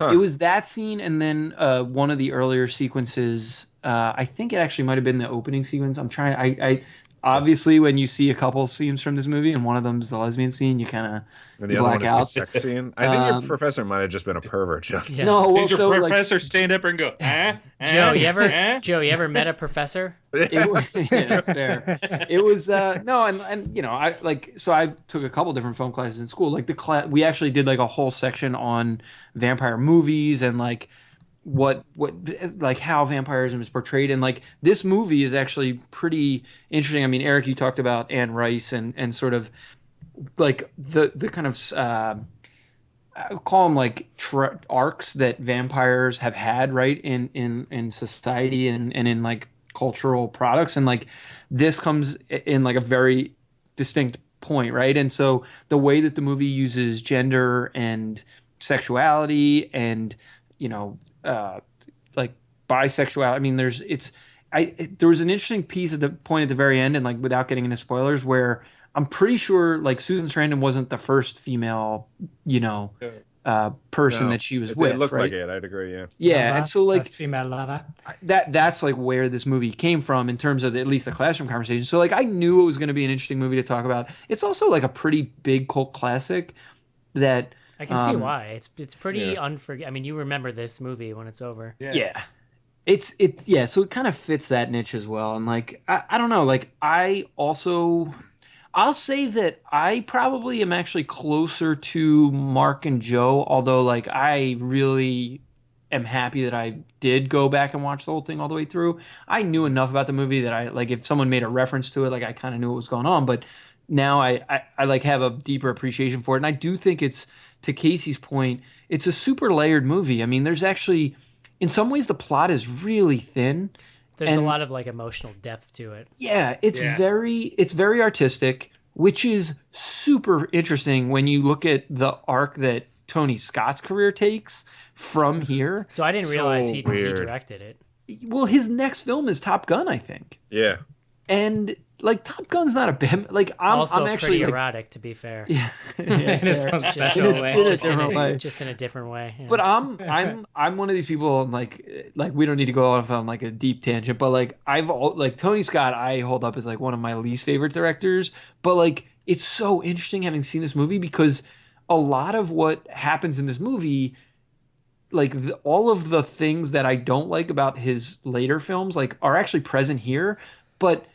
Huh. It was that scene, and then one of the earlier sequences. I think it actually might have been the opening sequence. I'm trying. I obviously when you see a couple scenes from this movie, and one of them's the lesbian scene, you kind of black out. The sex scene. I think your professor might have just been a pervert, Joe. Yeah. No, well, did your professor stand up and go, Joe, you ever met a professor? Yeah, that's fair. It was no, and I took a couple different film classes in school. Like we actually did like a whole section on vampire movies and like what like how vampirism is portrayed, and like this movie is actually pretty interesting. I mean, Eric, you talked about Anne Rice and sort of like the kind of I would call them like arcs that vampires have had, right, in society and in like cultural products, and like this comes in like a very distinct point, right? And so the way that the movie uses gender and sexuality and you know like bisexuality. I mean, there was an interesting piece at the point at the very end, and like without getting into spoilers, where I'm pretty sure like Susan Sarandon wasn't the first female, you know, person No, that she was it with, looked right? like it. I'd agree. Yeah. Yeah, and so like First female lover. that's like where this movie came from in terms of at least the classroom conversation. So like I knew it was going to be an interesting movie to talk about. It's also like a pretty big cult classic that I can see why. It's pretty Yeah. I mean, you remember this movie when it's over. yeah. So it kind of fits that niche as well. And like I don't know, like I'll say that I probably am actually closer to Mark and Joe, although like I really am happy that I did go back and watch the whole thing all the way through. I knew enough about the movie that I like if someone made a reference to it, like I kind of knew what was going on, but now I like have a deeper appreciation for it. And I do think it's to Casey's point, it's a super layered movie. I mean, there's actually in some ways the plot is really thin. There's a And- lot of like emotional depth to it. Yeah, it's very artistic, which is super interesting when you look at the arc that Tony Scott's career takes from here. So I didn't So realize he weird. directed it. Well, his next film is Top Gun, I think. Yeah. And like Top Gun's not a bad like Also I'm actually pretty like, erotic, to be fair. yeah, In its fair. own Just- special in a- way. in a just, different way. just in a different way. Yeah. But I'm one of these people and like we don't need to go off on like a deep tangent, but like like Tony Scott I hold up as like one of my least favorite directors, but like it's so interesting having seen this movie because a lot of what happens in this movie like all of the things that I don't like about his later films like are actually present here, but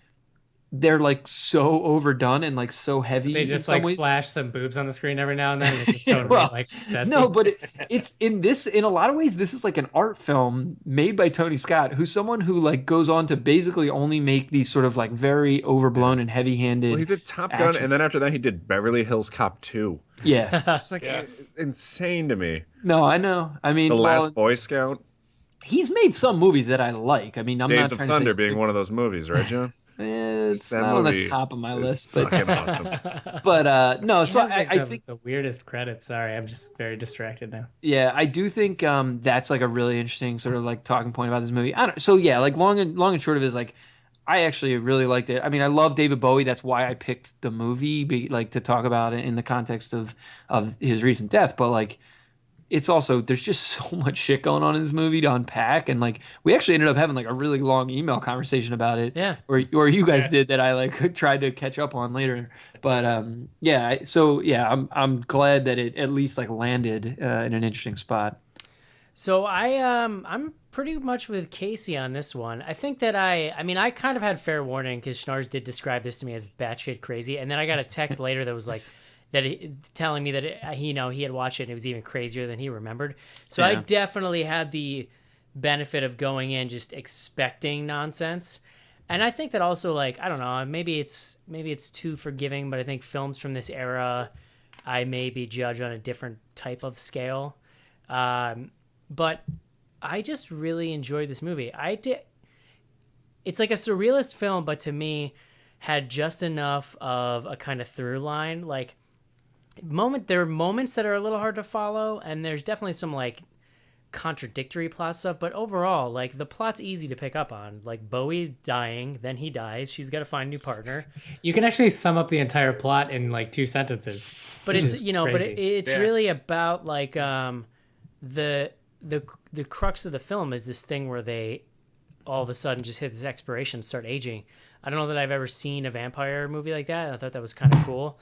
they're like so overdone and like so heavy They in just some like ways. flash some boobs on the screen every now and then. It's just totally Well, like sexy. No, but it's in a lot of ways this is like an art film made by Tony Scott, who's someone who like goes on to basically only make these sort of like very overblown and heavy-handed. Well, he did Top Gun, action. and then after that, he did Beverly Hills Cop 2. Yeah. It's like insane to me. No, I know. I mean, The well, Last Boy Scout, he's made some movies that I like. I mean, I'm Days not of trying Thunder to say being one of those movies, right, John? it's That not on the movie top of my is list, but fucking awesome. no. He So has, like, I the, think the weirdest credits. Sorry, I'm just very distracted now. yeah, I do think that's like a really interesting sort of like talking point about this movie. I don't, so yeah, like long and short of it is like I actually really liked it. I mean, I love David Bowie. That's why I picked the movie, like to talk about it in the context of his recent death. But like, it's also there's just so much shit going on in this movie to unpack, and like we actually ended up having like a really long email conversation about it. Yeah. Or you guys did that I like tried to catch up on later. But yeah, so yeah, I'm glad that it at least like landed in an interesting spot. So I'm pretty much with Casey on this one. I think that I mean I kind of had fair warning because Schnars did describe this to me as batshit crazy, and then I got a text later that was like telling me that he had watched it and it was even crazier than he remembered. So I Yeah. definitely had the benefit of going in just expecting nonsense. And I think that also like I don't know, maybe it's too forgiving, but I think films from this era I maybe judge on a different type of scale. But I just really enjoyed this movie. It's like a surrealist film, but to me had just enough of a kind of through line. Like there are moments that are a little hard to follow, and there's definitely some like contradictory plot stuff, but overall like the plot's easy to pick up on. Like Bowie's dying, then he dies, she's got to find a new partner. You can actually sum up the entire plot in like 2 sentences. But which it's is but crazy. it's Yeah. really about like the crux of the film is this thing where they all of a sudden just hit this expiration and start aging. I don't know that I've ever seen a vampire movie like that. I thought that was kind of cool.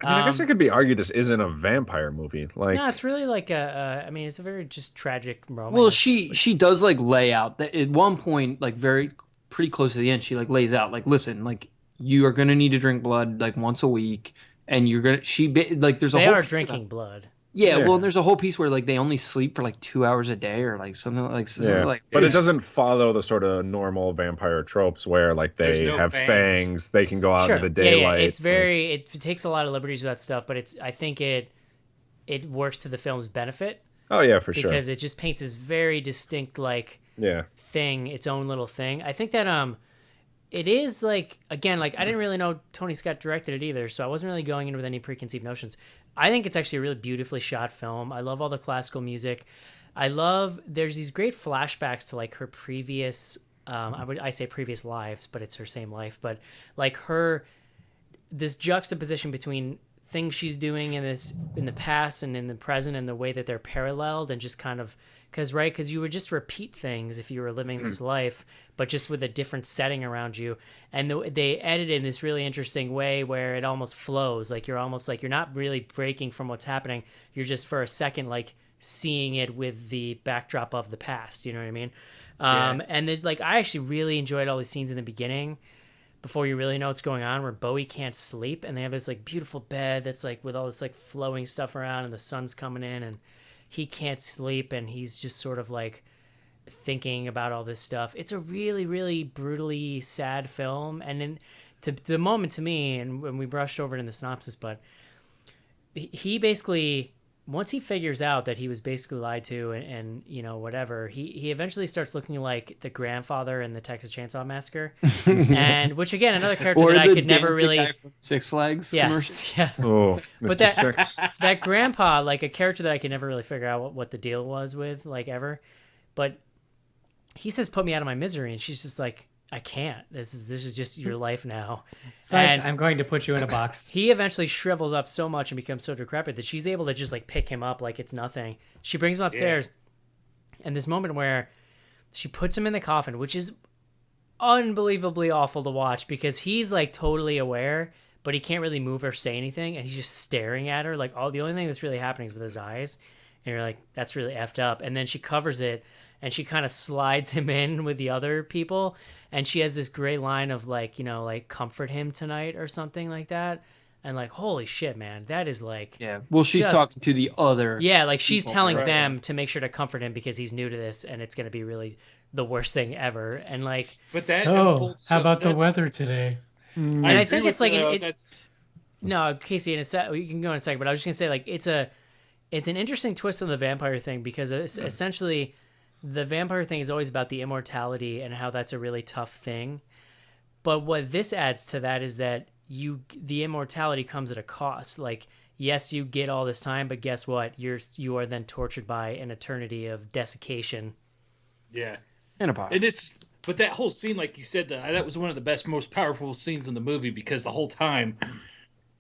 I mean, I guess it could be argued this isn't a vampire movie. Like, No, it's really like I mean, it's a very just tragic romance. Well, she does like lay out that at one point, like pretty close to the end, she like lays out like, listen, like you are gonna need to drink blood like once a week, and you're gonna like there's a they whole are piece drinking about- blood. Yeah, Yeah. well, and there's a whole piece where like they only sleep for like 2 hours a day or like something yeah, like. but it doesn't follow the sort of normal vampire tropes where like There's they no have fangs. fangs, they can go out Sure. in the Yeah, daylight. yeah. It's very it takes a lot of liberties with that stuff, but I think it it works to the film's benefit. Oh yeah, for sure. Because it just paints this very distinct thing, its own little thing. I think that it is like, again, like I didn't really know Tony Scott directed it either, so I wasn't really going in with any preconceived notions. I think it's actually a really beautifully shot film. I love all the classical music. There's these great flashbacks to like her previous I say previous lives, but it's her same life, but like this juxtaposition between things she's doing in the past and in the present, and the way that they're paralleled, and just kind of because you would just repeat things if you were living this life, but just with a different setting around you. And they edit it in this really interesting way where it almost flows, like you're not really breaking from what's happening, you're just for a second like seeing it with the backdrop of the past, you know what I mean? And there's like, I actually really enjoyed all these scenes in the beginning before you really know what's going on, where Bowie can't sleep, and they have this like beautiful bed that's like with all this like flowing stuff around, and the sun's coming in, and he can't sleep, and he's just sort of like thinking about all this stuff. It's a really, really brutally sad film. And then the moment to me, and when we brushed over it in the synopsis, but he basically, once he figures out that he was basically lied to and you know, whatever, he eventually starts looking like the grandfather in the Texas Chainsaw Massacre. And which, again, another character that I could never really... guy from Six Flags. Yes. Oh, Mr. But Six. that grandpa, like a character that I could never really figure out what the deal was with, like, ever. But he says, "Put me out of my misery," and she's just like, "I can't. This is just your life now." And I'm going to put you in a box. He eventually shrivels up so much and becomes so decrepit that she's able to just like pick him up like it's nothing. She brings him upstairs, and this moment where she puts him in the coffin, which is unbelievably awful to watch because he's like totally aware, but he can't really move or say anything, and he's just staring at her like the only thing that's really happening is with his eyes, and you're like, that's really effed up. And then she covers it, and she kind of slides him in with the other people. And she has this great line of like, you know, like, comfort him tonight or something like that. And like, holy shit, man, that is like... Yeah, well, she's talking to the other... Yeah, like she's people, telling right? them to make sure to comfort him because he's new to this and it's going to be really the worst thing ever. And like... But that how about the weather today? And I think it's like... No, Casey, you can go in a second, but I was just going to say, like, it's an interesting twist on the vampire thing because it's essentially... The vampire thing is always about the immortality and how that's a really tough thing. But what this adds to that is that the immortality comes at a cost. Like, yes, you get all this time, but guess what? You are then tortured by an eternity of desiccation. Yeah. In a box. But that whole scene, like you said, that was one of the best, most powerful scenes in the movie because the whole time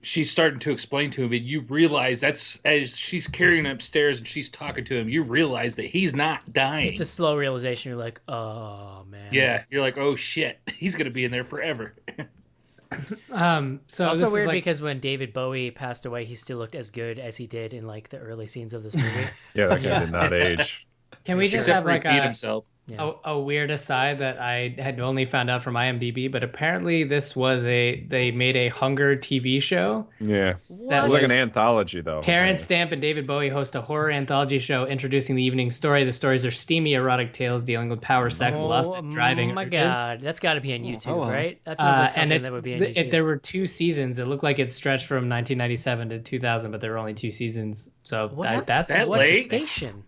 she's starting to explain to him, and you realize that's as she's carrying him upstairs and she's talking to him, you realize that he's not dying. It's a slow realization. You're like, oh man. Yeah, you're like, oh shit, he's gonna be in there forever. So also weird because when David Bowie passed away, he still looked as good as he did in like the early scenes of this movie. Yeah, that guy did not age. Can we just have like himself? A weird aside that I had only found out from IMDb, but apparently this was they made a Hunger TV show. Yeah. What? It was like an anthology though. Terrence Stamp and David Bowie host a horror anthology show introducing the evening story. The stories are steamy erotic tales dealing with power, sex, lust, and driving Oh my urges. God, that's got to be on YouTube, wow. right? That sounds like something and that would be on YouTube. there were 2 seasons. It looked like it stretched from 1997 to 2000, but there were only 2 seasons. So that's that what late? station?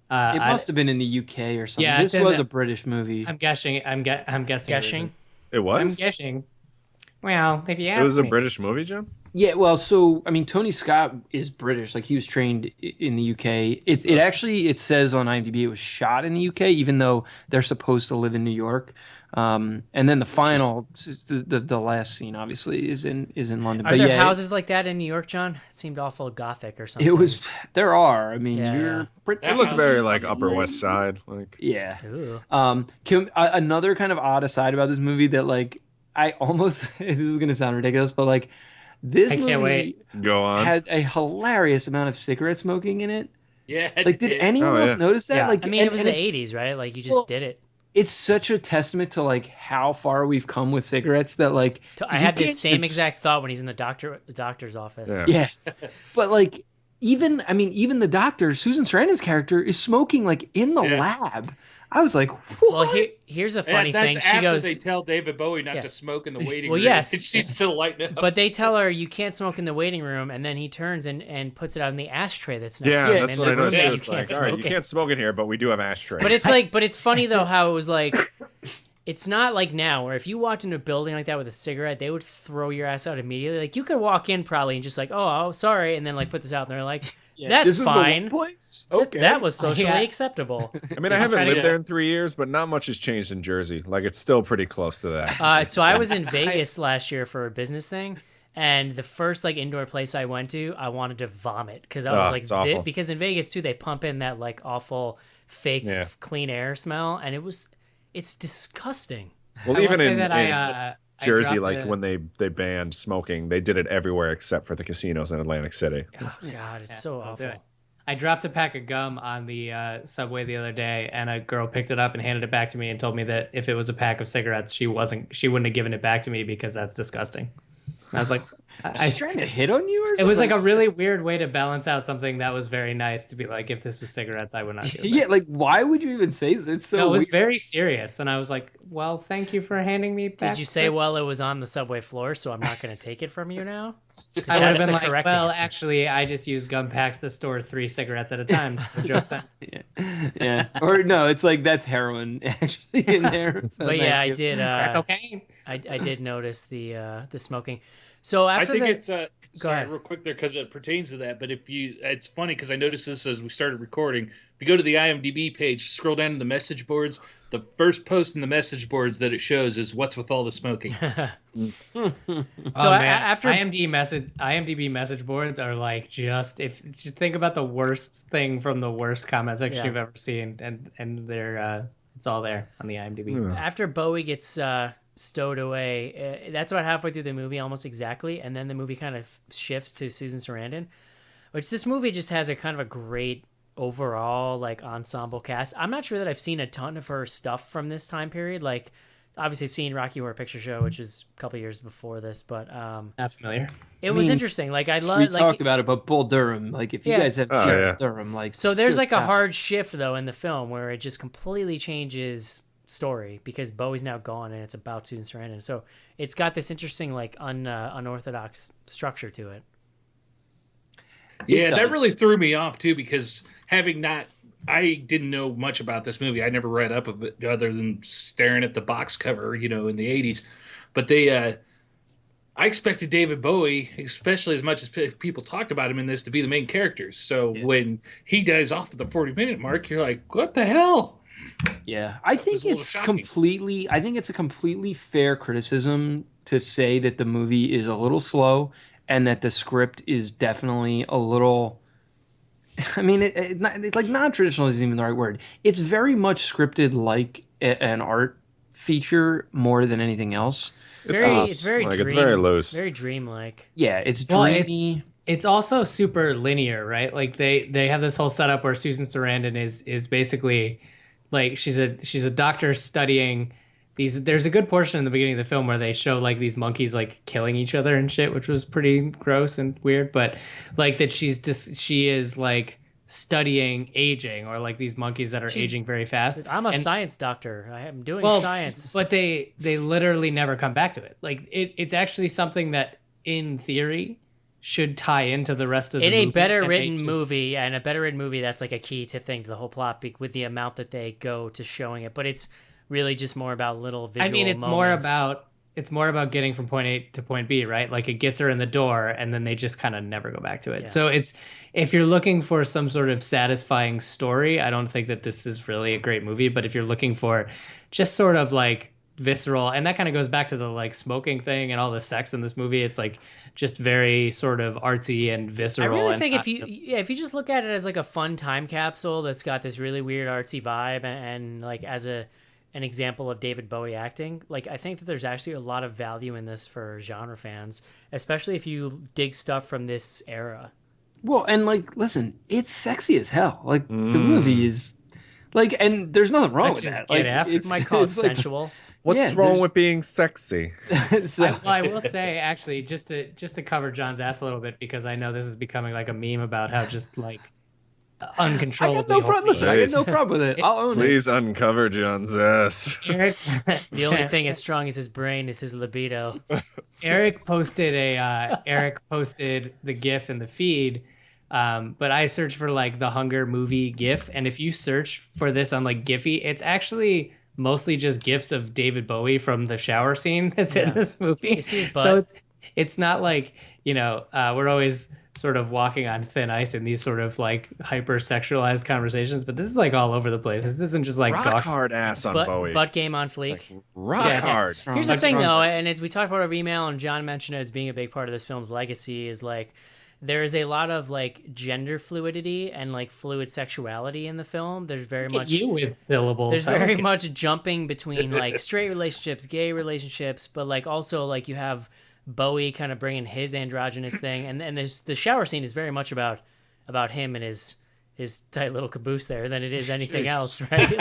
It must have been in the UK or something. Yeah, this was a British movie. I'm guessing. I'm guessing. Guessing. It was? I'm guessing. Well, if you ask It was a me. British movie, John? Yeah, well, so I mean, Tony Scott is British. Like he was trained in the UK. It actually says on IMDb it was shot in the UK, even though they're supposed to live in New York. And then the final, the last scene, obviously, is in London. Are there houses like that in New York, John? It seemed awful gothic or something. There are. I mean, Yeah. It looks very like Upper West Side. Like Yeah. Ooh. Another kind of odd aside about this movie that like I almost this is gonna sound ridiculous, but like this I movie can't wait. Go on. had a hilarious amount of cigarette smoking in it. Yeah. Like, did anyone else notice that? Yeah. Like, I mean, it was and the it's- 80s, right? Like, you just did it. It's such a testament to like how far we've come with cigarettes that like I you had this can't same just- exact thought when he's in the doctor's office. Yeah. Yeah, but like even the doctor, Susan Sarandon's character, is smoking like in the lab. I was like, what? Well, here's a funny That's thing. She after goes, they tell David Bowie not Yeah. to smoke in the waiting Well, room. yes. And she's still lighting up. but they tell her you can't smoke in the waiting room, and then he turns and puts it out in the ashtray that's next Yeah, to him. that's in what the I room noticed that too. you It's can't like, all right, you smoke in. can't smoke in here, but we do have ashtrays. But it's funny though how it was like, it's not like now where if you walked into a building like that with a cigarette, they would throw your ass out immediately. Like you could walk in probably and just like, oh sorry, and then like put this out, and they're like, that's This was the fine. one place? That- Okay. That was socially Yeah. acceptable. I mean, I haven't trying to lived get- there in 3 years, but not much has changed in Jersey. Like, it's still pretty close to that. So I was in Vegas last year for a business thing, and the first like indoor place I went to, I wanted to vomit because I was like, it's awful. because in Vegas too, they pump in that like awful fake Yeah. clean air smell, and it's disgusting. Well, I will even say in, that in I Jersey, dropped like a- when they banned smoking, they did it everywhere except for the casinos in Atlantic City. Oh god, it's so I'll do awful. it. I dropped a pack of gum on the subway the other day, and a girl picked it up and handed it back to me and told me that if it was a pack of cigarettes, she wouldn't have given it back to me because that's disgusting. And I was like, She's trying to hit on you or it something? was like a really weird way to balance out something that was very nice to be like, if this was cigarettes, I would not do it. Yeah, like why would you even say that? It's so No, it was weird. very serious, and I was like, well, thank you for handing me back. Did you say, the-" well, it was on the subway floor, so I'm not going to take it from you now? 'Cause I would have that's been the like, correct well, answer. actually, I just use gum packs to store 3 cigarettes at a time. So the joke's on. Yeah. Or no, it's like that's heroin actually in there. So But yeah, I nice. did. Crack cocaine. I did notice the smoking. So I after think the, it's sorry, ahead. real quick there because it pertains to that. But it's funny because I noticed this as we started recording. If you go to the IMDb page, scroll down to the message boards. The first post in the message boards that it shows is "What's with all the smoking." So after after IMDb message boards are like just think about the worst thing from the worst comment section Yeah. you've ever seen, and they're it's all there on the IMDb. after Bowie gets stowed away, that's about halfway through the movie, almost exactly, and then the movie kind of shifts to Susan Sarandon, which this movie just has a kind of a great overall like ensemble cast. I'm not sure that I've seen a ton of her stuff from this time period. Like, obviously, I've seen Rocky Horror Picture Show, which is a couple years before this, but Not familiar. it was mean, interesting. Like, I love We like talked about it, but Bull Durham, like if you Yeah. guys have Oh, seen yeah. Durham, like So there's good like a God. hard shift though in the film where it just completely changes story because Bowie's now gone and it's about Susan Sarandon. So it's got this interesting like unorthodox structure to it. Yeah, that does. really threw me off too because I didn't know much about this movie. I never read up of it other than staring at the box cover, in the 80s. But I expected David Bowie, especially as much as people talked about him in this, to be the main characters. So when he dies off at the 40-minute mark, you're like, what the hell? Yeah, I think was a little it's shocking. completely. I think it's a completely fair criticism to say that the movie is a little slow and that the script is definitely a little. I mean, it's like non-traditional isn't even the right word. It's very much scripted like an art feature more than anything else. It's very loose. it's very Like, it's very loose. very dreamlike. Yeah, it's Well, dreamy. It's also super linear, right? Like they have this whole setup where Susan Sarandon is basically like she's a doctor studying these. There's a good portion in the beginning of the film where they show like these monkeys like killing each other and shit, which was pretty gross and weird. But like that she is like studying aging or like these monkeys that are aging very fast. I'm a And- science doctor. I am doing well, science. but they literally never come back to it. Like it's actually something that in theory should tie into the rest of the in movie. a better and they written just- movie, and a better written movie, that's like a key to the whole plot with the amount that they go to showing it. But it's really just more about little visual I mean, it's more about getting from point A to point B, right? Like it gets her in the door, and then they just kind of never go back to it. Yeah. So if you're looking for some sort of satisfying story, I don't think that this is really a great movie. But if you're looking for just sort of like visceral, and that kind of goes back to the like smoking thing and all the sex in this movie, it's like just very sort of artsy and I visceral. really and think not- if you just look at it as like a fun time capsule that's got this really weird artsy vibe and like as an example of David Bowie acting, like I think that there's actually a lot of value in this for genre fans, especially if you dig stuff from this era. Well, and like, listen, it's sexy as hell. Like the movie is, like, and there's nothing wrong Let's with just that. get Like, after it. it's, You might call it it's like- sensual. What's Yeah, wrong there's- with being sexy? so, I will say actually just to cover John's ass a little bit because I know this is becoming like a meme about how just like I uncontrollably. got no problem. Listen, I got no Please. problem with it. I'll own it. Please uncover John's ass. Eric, The only thing as strong as his brain is his libido. Eric posted the GIF in the feed, but I searched for like the Hunger movie GIF, and if you search for this on like Giphy, it's actually mostly just GIFs of David Bowie from the shower scene that's in this movie. You see his butt. So it's not like we're always sort of walking on thin ice in these sort of like hyper sexualized conversations, but this is like all over the place. This isn't just like Rock hard ass on Bowie. Butt game on fleek. Like, rock hard. Here's the thing, though, and as we talked about over email, and John mentioned it as being a big part of this film's legacy, is like there is a lot of like gender fluidity and like fluid sexuality in the film. There's very much you with syllables. There's very much jumping between like straight relationships, gay relationships, but like also like you have Bowie kind of bringing his androgynous thing, and there's the shower scene is very much about him and his tight little caboose there than it is anything else, right?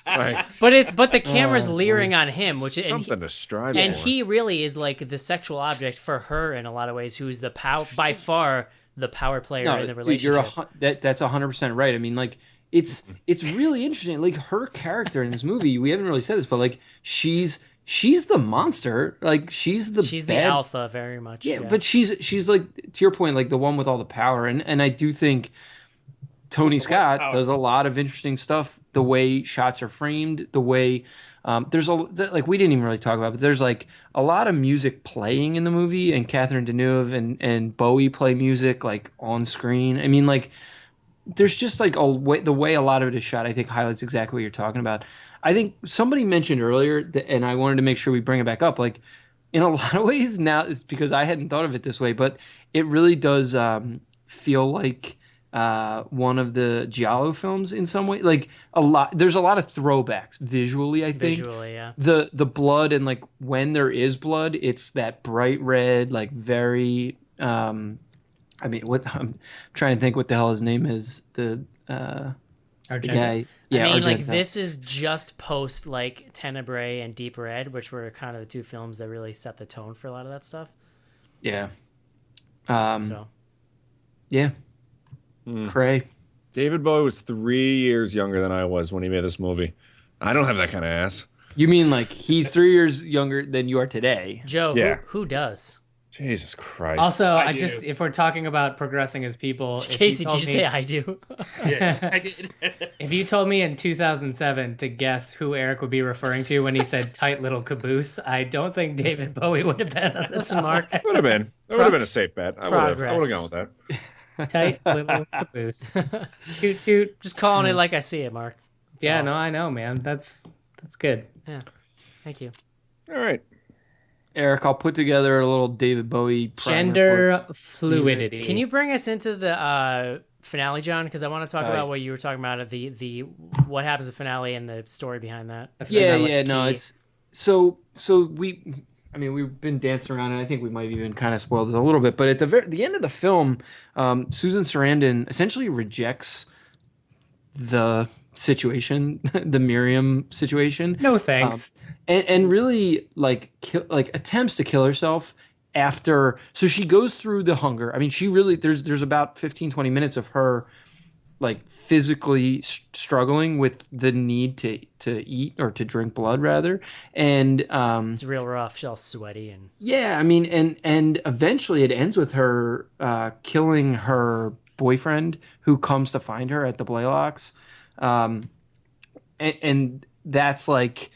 Right. But the camera's leering on him, which something to strive and for. he really is like the sexual object for her in a lot of ways, who's the by far the power player in the relationship. Dude, that's 100% right. I mean, like it's really interesting. Like her character in this movie, we haven't really said this, but like she's the monster. Like she's the alpha very much. Yeah, but she's like, to your point, like the one with all the power, and I do think Tony Scott does a lot of interesting stuff. The way shots are framed, the way there's like we didn't even really talk about, but there's like a lot of music playing in the movie, and Catherine Deneuve and Bowie play music like on screen. I mean, like there's just like the way a lot of it is shot, I think highlights exactly what you're talking about. I think somebody mentioned earlier and I wanted to make sure we bring it back up. Like in a lot of ways now, it's because I hadn't thought of it this way, but it really does feel like one of the Giallo films in some way. Like there's a lot of throwbacks visually, I think. Visually, yeah. The blood, and like when there is blood, it's that bright red, like very I mean, I'm trying to think what the hell his name is. The guy. Yeah, I mean, Argento. like this is just post like Tenebrae and Deep Red, which were kind of the two films that really set the tone for a lot of that stuff. Yeah. So. Yeah. Cray. David Bowie was 3 years younger than I was when he made this movie. I don't have that kind of ass. You mean like he's 3 years younger than you are today? Joe, Yeah. who does? Jesus Christ. Also, I just do. if we're talking about progressing as people, Casey, did you say I do? Yes, I did. if you told me in 2007 to guess who Eric would be referring to when he said "tight little caboose," I don't think David Bowie would have been on this. Listen, Mark. Would have been. That would have been a safe bet. I would have gone with that. Tight little caboose. Toot toot. Just calling it like I see it, Mark. That's Yeah, all. no, I know, man. That's good. Yeah. Thank you. All right. Eric, I'll put together a little David Bowie primer Gender fluidity. Can you bring us into the finale, John? Because I want to talk about what you were talking about at the what happens at the finale and the story behind that. It's so we've been dancing around, and I think we might have even kind of spoiled this a little bit. But at the end of the film, Susan Sarandon essentially rejects the situation, the Miriam situation. No thanks. And really like attempts to kill herself after. So she goes through the hunger. I mean, she really there's about 15-20 minutes of her like physically struggling with the need to eat or to drink blood rather, and it's real rough. She's all sweaty and yeah. I mean, and eventually it ends with her killing her boyfriend who comes to find her at the Blaylocks, and that's like.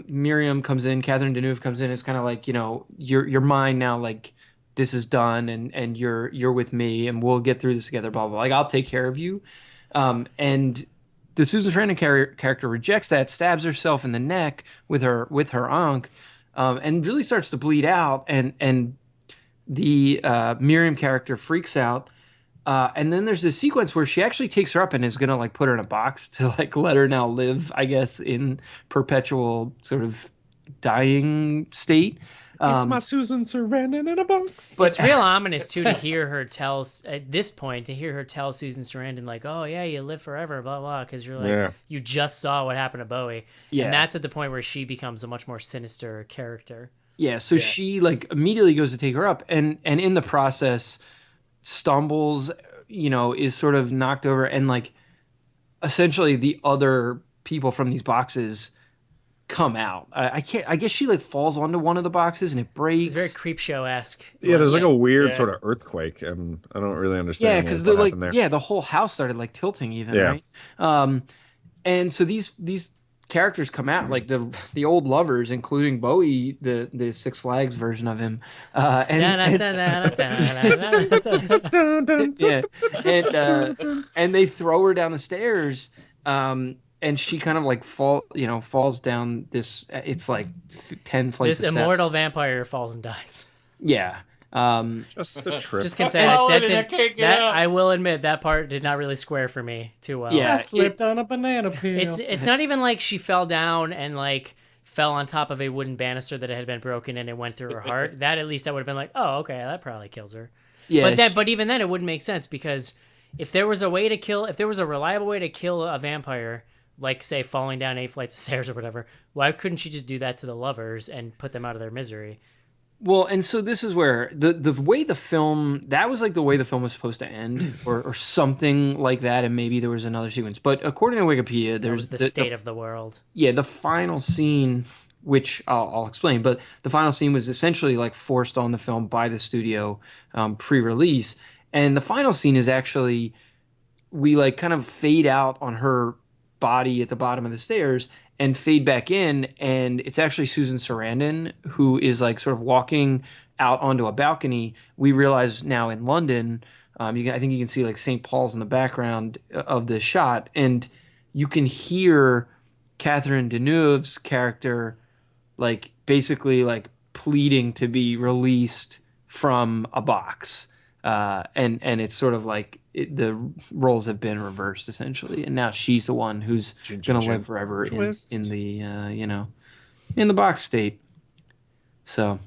Miriam comes in, Catherine Deneuve comes in. It's kind of like, you're mine now. Like this is done, and you're with me, and we'll get through this together. Blah blah. Like I'll take care of you. And the Susan Sarandon character rejects that, stabs herself in the neck with her ankh, and really starts to bleed out. And the Miriam character freaks out. And then there's this sequence where she actually takes her up and is gonna like put her in a box to like let her now live, I guess, in perpetual sort of dying state. It's my Susan Sarandon in a box. But it's real ominous too to hear her tell at this point Susan Sarandon like, oh yeah, you live forever, blah blah, because you're like you just saw what happened to Bowie, and that's at the point where she becomes a much more sinister character. Yeah, so she like immediately goes to take her up, and in the process stumbles, is sort of knocked over, and like essentially the other people from these boxes come out. I can't. I guess she like falls onto one of the boxes and it It's very breaks. creep show esque. Yeah, there's like a weird Yeah. sort of earthquake, and I don't really Yeah, understand because what the like happened there. yeah, the whole house started like tilting even, Yeah. right? And so these characters come out like the old lovers, including Bowie, the Six Flags version of him, yeah, and they throw her down the stairs, and she kind of like falls down this. It's like 10 flights This of steps. immortal vampire falls and dies. Yeah. Just a trip. Just gonna say I will admit that part did not really square for me too well. Yeah, Slipped on a banana peel. It's not even like she fell down and like fell on top of a wooden banister that had been broken and it went through her heart. That at least I would have been like, oh, okay, that probably kills her. yeah. But even then it wouldn't make sense because if there was a reliable way to kill a vampire, like say falling down 8 flights of stairs or whatever, why couldn't she just do that to the lovers and put them out of their misery? Well, and so this is where the way the film, that was like the way the film was supposed to end, or something like that, and maybe there was another sequence. But according to Wikipedia, That there's was the state of the world. yeah, the final scene, which I'll explain, but the final scene was essentially like forced on the film by the studio, pre-release, and the final scene is actually, we like kind of fade out on her body at the bottom of the stairs and fade back in, and it's actually Susan Sarandon who is like sort of walking out onto a balcony. We realize now in London, I think you can see like St. Paul's in the background of this shot, and you can hear Catherine Deneuve's character like basically like pleading to be released from a box, and it's sort of like the roles have been reversed essentially, and now she's the one who's gonna live forever in the in the box state. So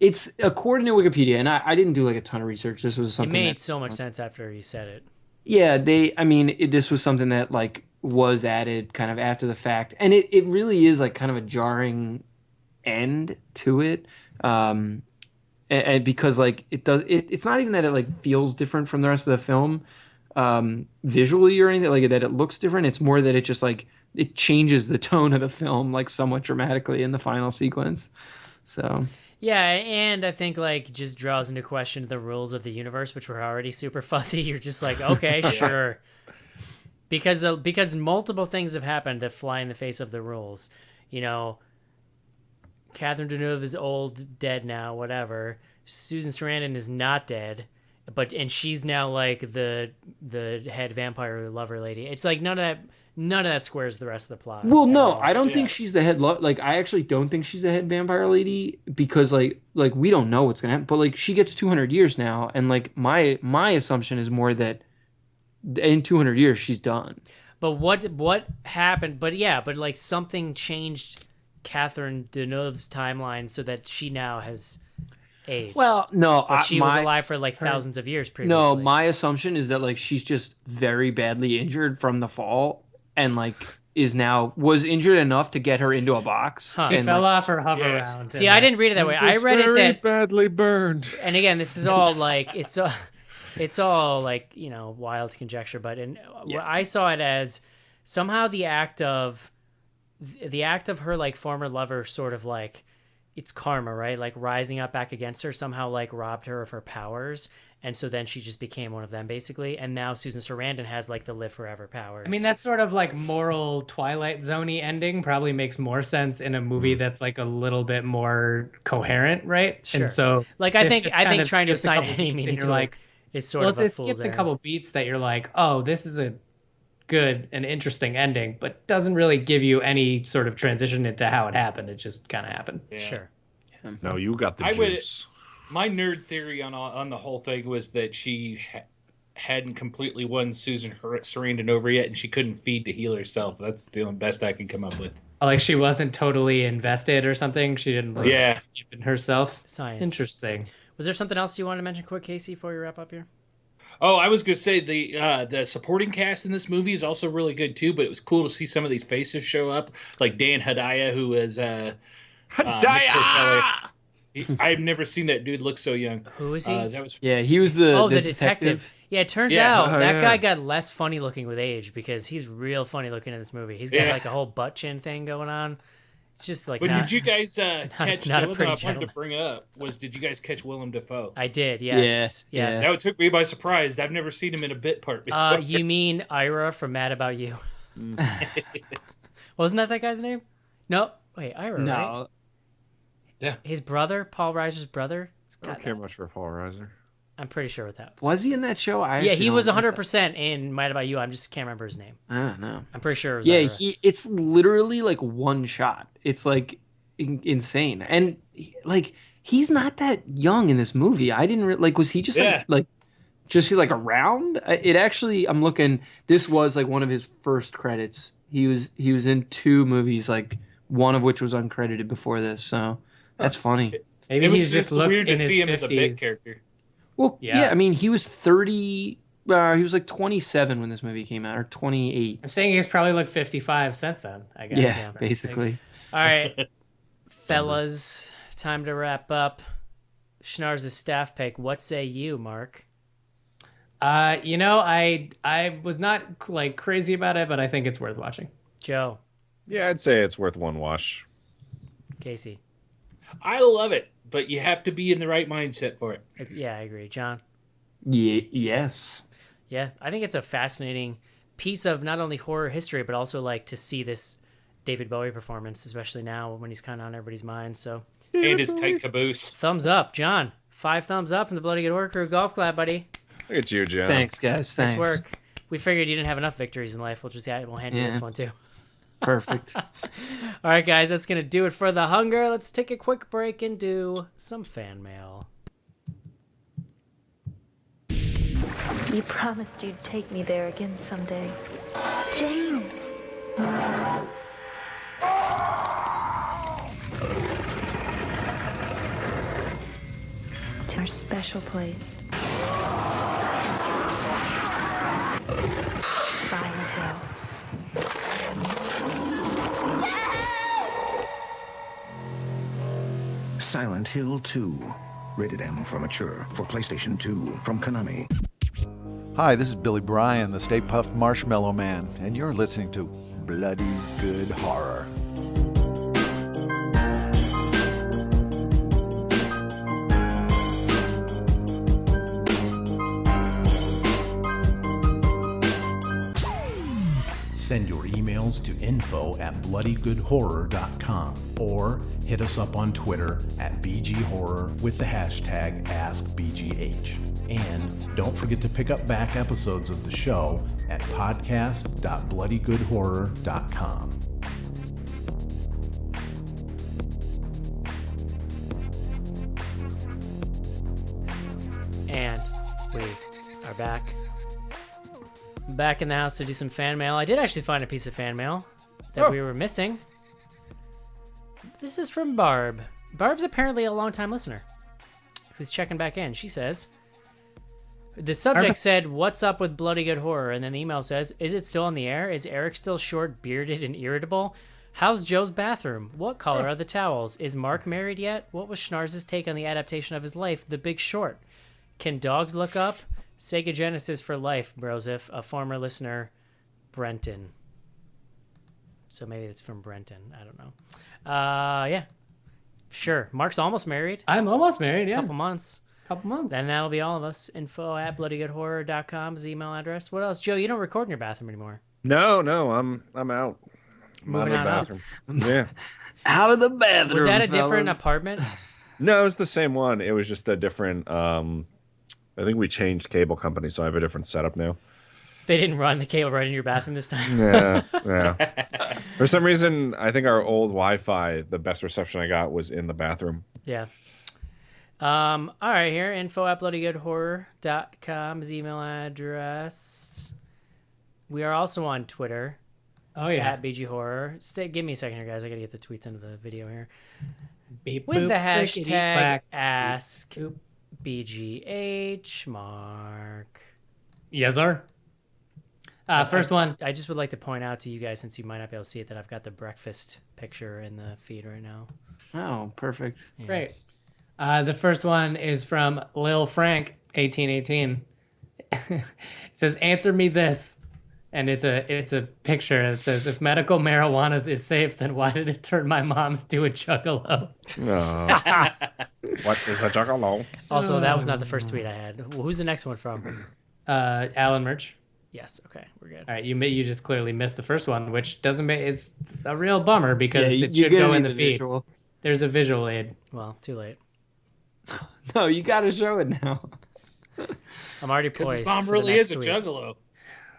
it's according to Wikipedia, and I didn't do like a ton of research. This was It something made that, so much sense after you said it. yeah, this was something that like was added kind of after the fact, and it really is like kind of a jarring end to it, and because like it's not even that it like feels different from the rest of the film, visually or anything like that, it looks different. It's more that it just like it changes the tone of the film like somewhat dramatically in the final sequence. So Yeah, and I think like just draws into question the rules of the universe, which were already super fuzzy. You're just like, okay, sure, because multiple things have happened that fly in the face of the rules. Catherine Deneuve is old, dead now, whatever. Susan Sarandon is not dead, and she's now like the head vampire lover lady. It's like none of that squares the rest of the plot. well, no, I don't think she's the head. Like, I actually don't think she's the head vampire lady because, like we don't know what's gonna happen. But like, she gets 200 years now, and like my assumption is more that in 200 years she's done. But what happened? But like something changed Catherine Deneuve's timeline so that she now has aged. Well, no, but she was alive for like thousands of years previously. No, my assumption is that like she's just very badly injured from the fall, and like was injured enough to get her into a box. Huh. She fell off her hover round. See, I didn't read it that way. I read it that badly burned. And again, this is all like it's all like wild conjecture. But I saw it as somehow the act of her like former lover sort of like it's karma, right? Like rising up back against her somehow like robbed her of her powers. And so then she just became one of them, basically. And now Susan Sarandon has like the live forever powers. I mean, that sort of like moral Twilight Zone-y ending probably makes more sense in a movie that's like a little bit more coherent, right? Sure. And so, like I think trying to assign any meaning to like, it is sort of a it fool's skips a errand. couple beats that you're like, oh, this is a good and interesting ending, but doesn't really give you any sort of transition into how it happened. It just kind of happened. Yeah. Sure. No, you got the juice. My nerd theory on the whole thing was that she hadn't completely won Susan Sarandon over yet, and she couldn't feed to heal herself. That's the best I could come up with. Like she wasn't totally invested or something. She didn't believe in herself. Science. Interesting. Was there something else you wanted to mention quick, Casey, before we wrap up here? Oh, I was gonna say the supporting cast in this movie is also really good too. But it was cool to see some of these faces show up, like Dan Hedaya, who is Hedaya. I've never seen that dude look so young. Who is he? That was Yeah, he was the detective. Yeah, it turns Yeah. out Oh, that yeah. guy got less funny looking with age because he's real funny looking in this movie. He's got Yeah. like a whole butt chin thing going on. It's just like But not, did you guys catch not a the one pretty that I wanted to gentleman. bring up was did you guys catch Willem Dafoe? I did, Yeah, yes. Yes. That took me by surprise. I've never seen him in a bit part before. You mean Ira from Mad About You? Wasn't that guy's name? No. Wait, Ira, right? No, Yeah. His brother, Paul Reiser's brother? I don't care much for Paul Reiser. I'm pretty sure with that. was he in that show? Yeah, he was 100% in Mad About You. I just can't remember his name. I don't know. I'm pretty sure it was Yeah, Ira. it's literally like one shot. It's like insane, and he's not that young in this movie. I didn't like. Was he just Yeah. just like around? It actually, I'm looking. This was like one of his first credits. He was in 2 movies, like one of which was uncredited before this. So that's funny. Maybe It was he's just weird in to his see him as a bit 50s. character. Well, Yeah. yeah. I mean, he was 30. He was like 27 when this movie came out, or 28. I'm saying he's probably looked 55 since then, I guess. Yeah, basically. All right, fellas, time to wrap up. Schnars' staff pick. What say you, Mark? I was not like crazy about it, but I think it's worth watching. Joe, Yeah, I'd say it's worth one watch. Casey. I love it, but you have to be in the right mindset for it. Yeah, I agree. John? Yes. Yeah, I think it's a fascinating piece of not only horror history, but also like to see this David Bowie performance, especially now when he's kind of on everybody's mind. So And his tight caboose. thumbs up, John. 5 thumbs up from the Bloody Good Horror Crew golf clap, buddy. Look at you, Joe. Thanks, guys. Thanks. Nice work. We figured you didn't have enough victories in life. We'll hand you this Yeah. one too. Perfect. All right, guys, that's going to do it for The Hunger. Let's take a quick break and do some fan mail. You promised you'd take me there again someday. James! To our special place. Silent Hill. Silent Hill 2. Rated M for mature. For PlayStation 2. From Konami. Hi, this is Billy Bryan, the Stay Puft Marshmallow Man, and you're listening to Bloody Good Horror. Send your emails to info@bloodygoodhorror.com or hit us up on Twitter at BGHorror with the hashtag AskBGH. And don't forget to pick up back episodes of the show at podcast.bloodygoodhorror.com. And we are back. Back in the house to do some fan mail. I did actually find a piece of fan mail that we were missing. This is from Barb. Barb's apparently a longtime listener who's checking back in. She says, the subject said, "What's up with Bloody Good Horror?" And then the email says, "Is it still on the air? Is Eric still short, bearded, and irritable? How's Joe's bathroom? What color are the towels? Is Mark married yet? What was Schnars' take on the adaptation of his life, The Big Short? Can dogs look up? Sega Genesis for life, Brosif." A former listener, Brenton. So maybe it's from Brenton. I don't know. Yeah. Sure. Mark's almost married. I'm almost married, yeah. Couple months. Then that'll be all of us. info@bloodygoodhorror.com is the email address. What else? Joe, you don't record in your bathroom anymore. No, I'm out. I'm out of Moving the on up. bathroom. Yeah. Out of the bathroom. Was that a different fellas. apartment? No, it's the same one. It was just a different. I think we changed cable company, so I have a different setup now. They didn't run the cable right in your bathroom this time? Yeah. For some reason, I think our old Wi-Fi, the best reception I got was in the bathroom. Yeah. All right, here, info@bloodygoodhorror.com is email address. We are also on Twitter. Oh, yeah. At BG Horror. Give me a second here, guys. I gotta get the tweets into the video here. Beep, With boop, the clickety, hashtag clack. AskBGH Mark. Yes, sir. First one. I just would like to point out to you guys, since you might not be able to see it, that I've got the breakfast picture in the feed right now. Oh, perfect. Yeah. Great. The first one is from Lil Frank, 1818. it says, "Answer me this," and it's a picture that says, "If medical marijuana is safe, then why did it turn my mom into a juggalo?" What is a juggalo? Also, that was not the first tweet I had. Who's the next one from? Alan Murch. Yes. Okay, we're good. All right, you just clearly missed the first one, which doesn't make is a real bummer because Yeah, it should you're go gonna in need the feed. visual. There's a visual aid. Well, too late. No, you gotta show it now. I'm already Because poised. his mom for the really next is a tweet. juggalo. All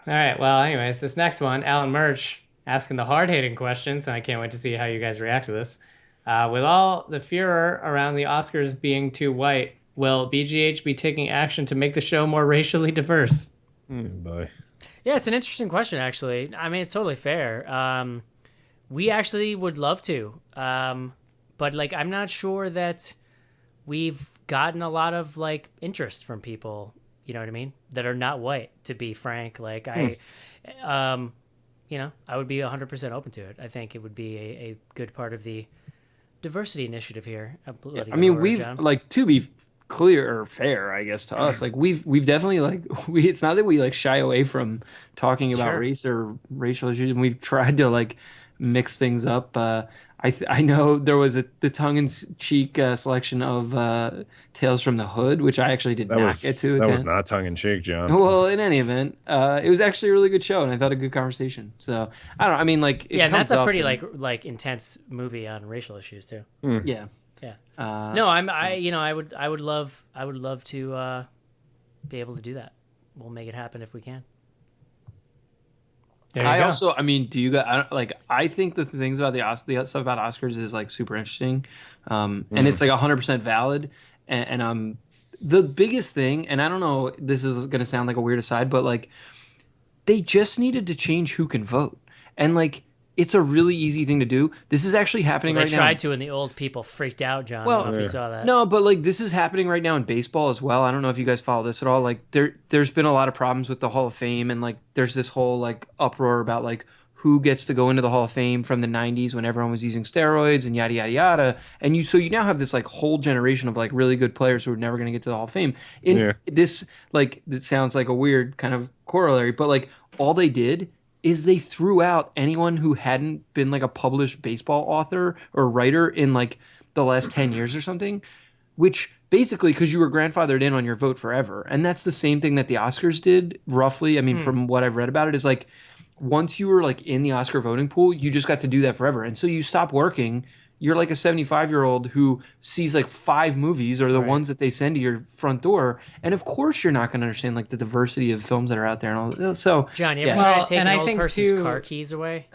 right. Well, anyways, this next one, Alan Murch asking the hard-hitting questions, and I can't wait to see how you guys react to this. With all the furor around the Oscars being too white, will BGH be taking action to make the show more racially diverse? Boy. Yeah, it's an interesting question, actually. I mean, it's totally fair. We actually would love to, but like, I'm not sure that we've gotten a lot of like interest from people. You know what I mean? That are not white. To be frank, like I would be 100% open to it. I think it would be a good part of the diversity initiative here. I mean, we've like, to be clear or fair, I guess, to us, like we've definitely like it's not that we like shy away from talking about Sure. race or racial issues, and we've tried to like mix things up. I know there was the tongue-in-cheek selection of Tales from the Hood, which I actually did not get to attend. That was not tongue-in-cheek, John. Well, in any event, it was actually a really good show, and I thought a good conversation. So I don't know. I mean, like, it yeah, and that's comes a up pretty and- like intense movie on racial issues too. yeah. Yeah. So- I would love to be able to do that. We'll make it happen if we can. There you I go. also, I mean, do you guys like? I think the things about the stuff about Oscars is like super interesting, and it's like 100% valid. And the biggest thing, and I don't know, this is gonna sound like a weird aside, but like, they just needed to change who can vote, and like, it's a really easy thing to do. This is actually happening Well, right they now. tried to, and the old people freaked out. John, I don't know if you saw that. No, but like this is happening right now in baseball as well. I don't know if you guys follow this at all. Like there's been a lot of problems with the Hall of Fame, and like there's this whole like uproar about like who gets to go into the Hall of Fame from the 90s when everyone was using steroids and yada yada yada. And you now have this like whole generation of like really good players who are never going to get to the Hall of Fame. This like it sounds like a weird kind of corollary, but like all they did is they threw out anyone who hadn't been like a published baseball author or writer in like the last 10 years or something, which basically, because you were grandfathered in on your vote forever. And that's the same thing that the Oscars did roughly. I mean, from what I've read about it, is like once you were like in the Oscar voting pool, you just got to do that forever. And so you stop working. You're like a 75-year-old who sees like 5 movies or the ones that they send to your front door. And of course, you're not going to understand like the diversity of films that are out there. And all that. So, John, you ever try to take an old person's car keys away?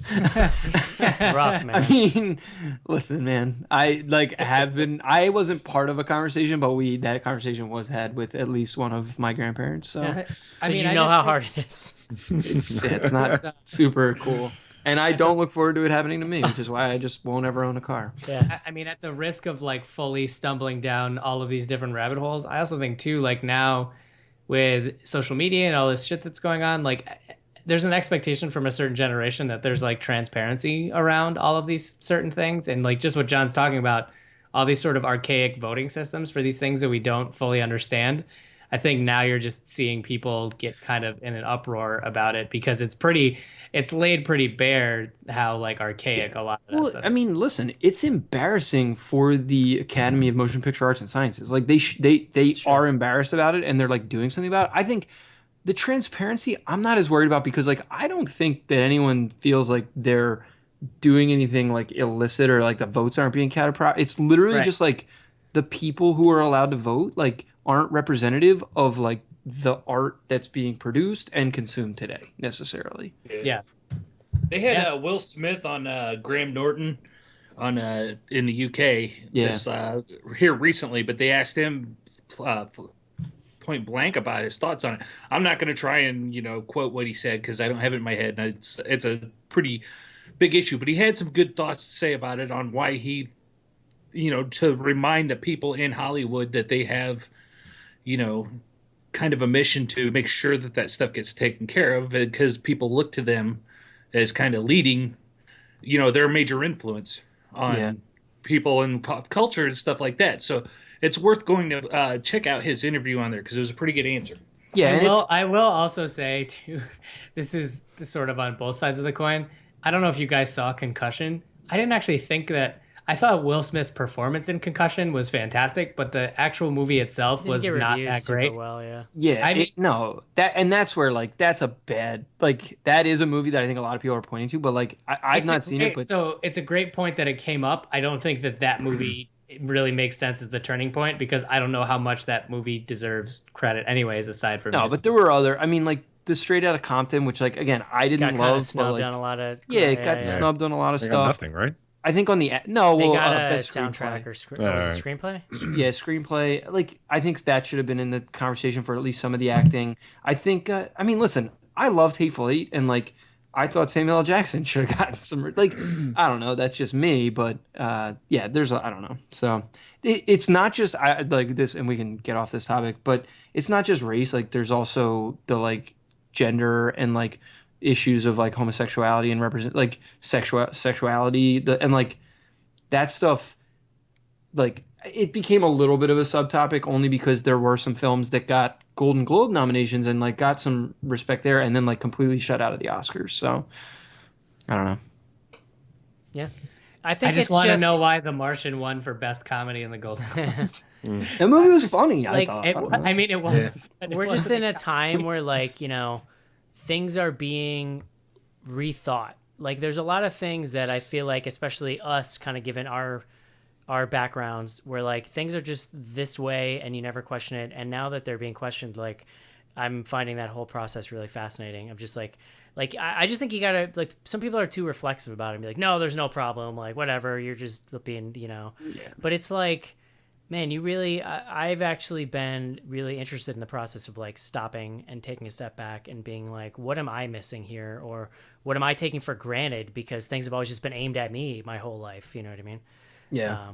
It's rough, man. I mean, listen, man. I wasn't part of a conversation, but that conversation was had with at least one of my grandparents. So, So you know how hard it is. it's not super cool. And I don't look forward to it happening to me, which is why I just won't ever own a car. Yeah. I mean, at the risk of like fully stumbling down all of these different rabbit holes, I also think too, like now with social media and all this shit that's going on, like there's an expectation from a certain generation that there's like transparency around all of these certain things. And like just what John's talking about, all these sort of archaic voting systems for these things that we don't fully understand. I think now you're just seeing people get kind of in an uproar about it because it's laid pretty bare how like archaic a lot of that stuff. I mean, listen, it's embarrassing for the Academy of Motion Picture Arts and Sciences. Like they are embarrassed about it, and they're like doing something about it. I think the transparency I'm not as worried about because like I don't think that anyone feels like they're doing anything like illicit or like the votes aren't being counted. It's literally just like the people who are allowed to vote like aren't representative of like the art that's being produced and consumed today necessarily. Yeah. They had Will Smith on Graham Norton on in the UK this here recently, but they asked him point blank about his thoughts on it. I'm not going to try and quote what he said because I don't have it in my head, and it's a pretty big issue. But he had some good thoughts to say about it on why he, to remind the people in Hollywood that they have, kind of a mission to make sure that stuff gets taken care of because people look to them as kind of leading, their major influence on people in pop culture and stuff like that. So it's worth going to check out his interview on there because it was a pretty good answer. Yeah, and I will also say too, this is sort of on both sides of the coin. I don't know if you guys saw Concussion. I didn't actually think that. I thought Will Smith's performance in Concussion was fantastic, but the actual movie itself Didn't was get not reviewed that super great. well, yeah. Yeah, I mean, no, that's where like that's a bad like that is a movie that I think a lot of people are pointing to, but like I've it's not seen it. But so it's a great point that it came up. I don't think that movie really makes sense as the turning point because I don't know how much that movie deserves credit, anyways. Aside from no, but there were other. I mean, like the Straight Outta Compton, which like again I Got didn't kind love, of but snubbed like on a lot of. yeah, it got snubbed on a lot of They got stuff. nothing, right? I think on the no, They well, got a best soundtrack screenplay. or was it Alright. screenplay? Yeah, screenplay. Like I think that should have been in the conversation for at least some of the acting. I think. I mean, listen, I loved Hateful Eight, and like I thought Samuel L. Jackson should have gotten some. Like I don't know, that's just me, but yeah, there's I don't know. So it's not just I like this, and we can get off this topic, but it's not just race. Like there's also the like gender and like issues of like homosexuality and represent like sexuality and like that stuff like it became a little bit of a subtopic only because there were some films that got Golden Globe nominations and like got some respect there and then like completely shut out of the Oscars. So I don't know. Yeah. I think I just it's want to know why The Martian won for best comedy in the Golden Globes. That movie was funny. Like, I thought. I mean, it was. But it we're just wasn't in a time where like, you know, things are being rethought. Like there's a lot of things that I feel like, especially us kind of given our backgrounds, where like things are just this way and you never question it. And now that they're being questioned, like I'm finding that whole process really fascinating. I'm just like I just think you gotta like some people are too reflexive about it and be like, no, there's no problem, like whatever, you're just being, you know. Yeah. But it's like, man, you really I've actually been really interested in the process of like stopping and taking a step back and being like, what am I missing here, or what am I taking for granted because things have always just been aimed at me my whole life, you know what I mean? Yeah.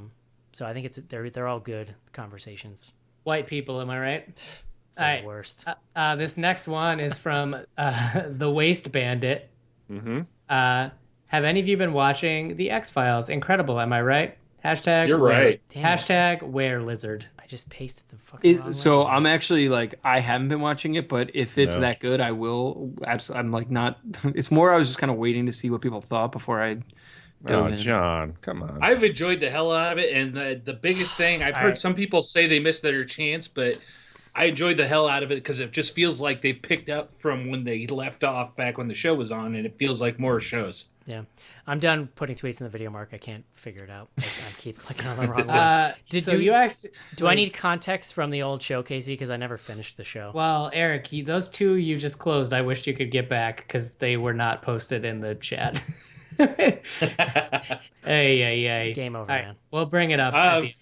So I think they're all good conversations. White people, am I right? All right. Worst. This next one is from The Waste Bandit. Mm-hmm. Have any of you been watching The X-Files? Incredible, am I right? Hashtag You're right. Hashtag where lizard. I just pasted the fucking wrong So way. I'm actually like I haven't been watching it, but if it's No. that good, I will. Absolutely, I'm like not. It's more I was just kind of waiting to see what people thought before I dove Oh, in. John, come on. I've enjoyed the hell out of it, and the biggest thing I've heard some people say they missed their chance, but I enjoyed the hell out of it because it just feels like they picked up from when they left off back when the show was on, and it feels like more shows. Yeah, I'm done putting tweets in the video mark. I can't figure it out. Like, I keep clicking on the wrong one. Do I need context from the old show, Casey? Because I never finished the show. Well, Eric, those two you just closed. I wish you could get back because they were not posted in the chat. Hey. Game over, right, man. we'll bring it up at the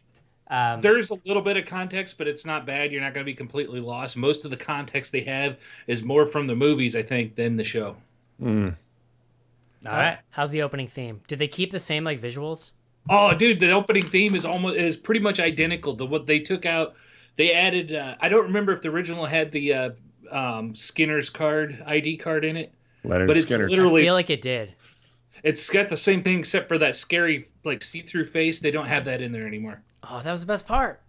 end. There's a little bit of context, but it's not bad. You're not going to be completely lost. Most of the context they have is more from the movies, I think, than the show. All right. How's the opening theme? Did they keep the same like visuals? Oh, dude, the opening theme is pretty much identical to what they took out. They added. I don't remember if the original had the Skinner's ID card in it, Leonard but it's Skinner. literally. I feel like it did. It's got the same thing except for that scary like see-through face. They don't have that in there anymore. Oh, that was the best part.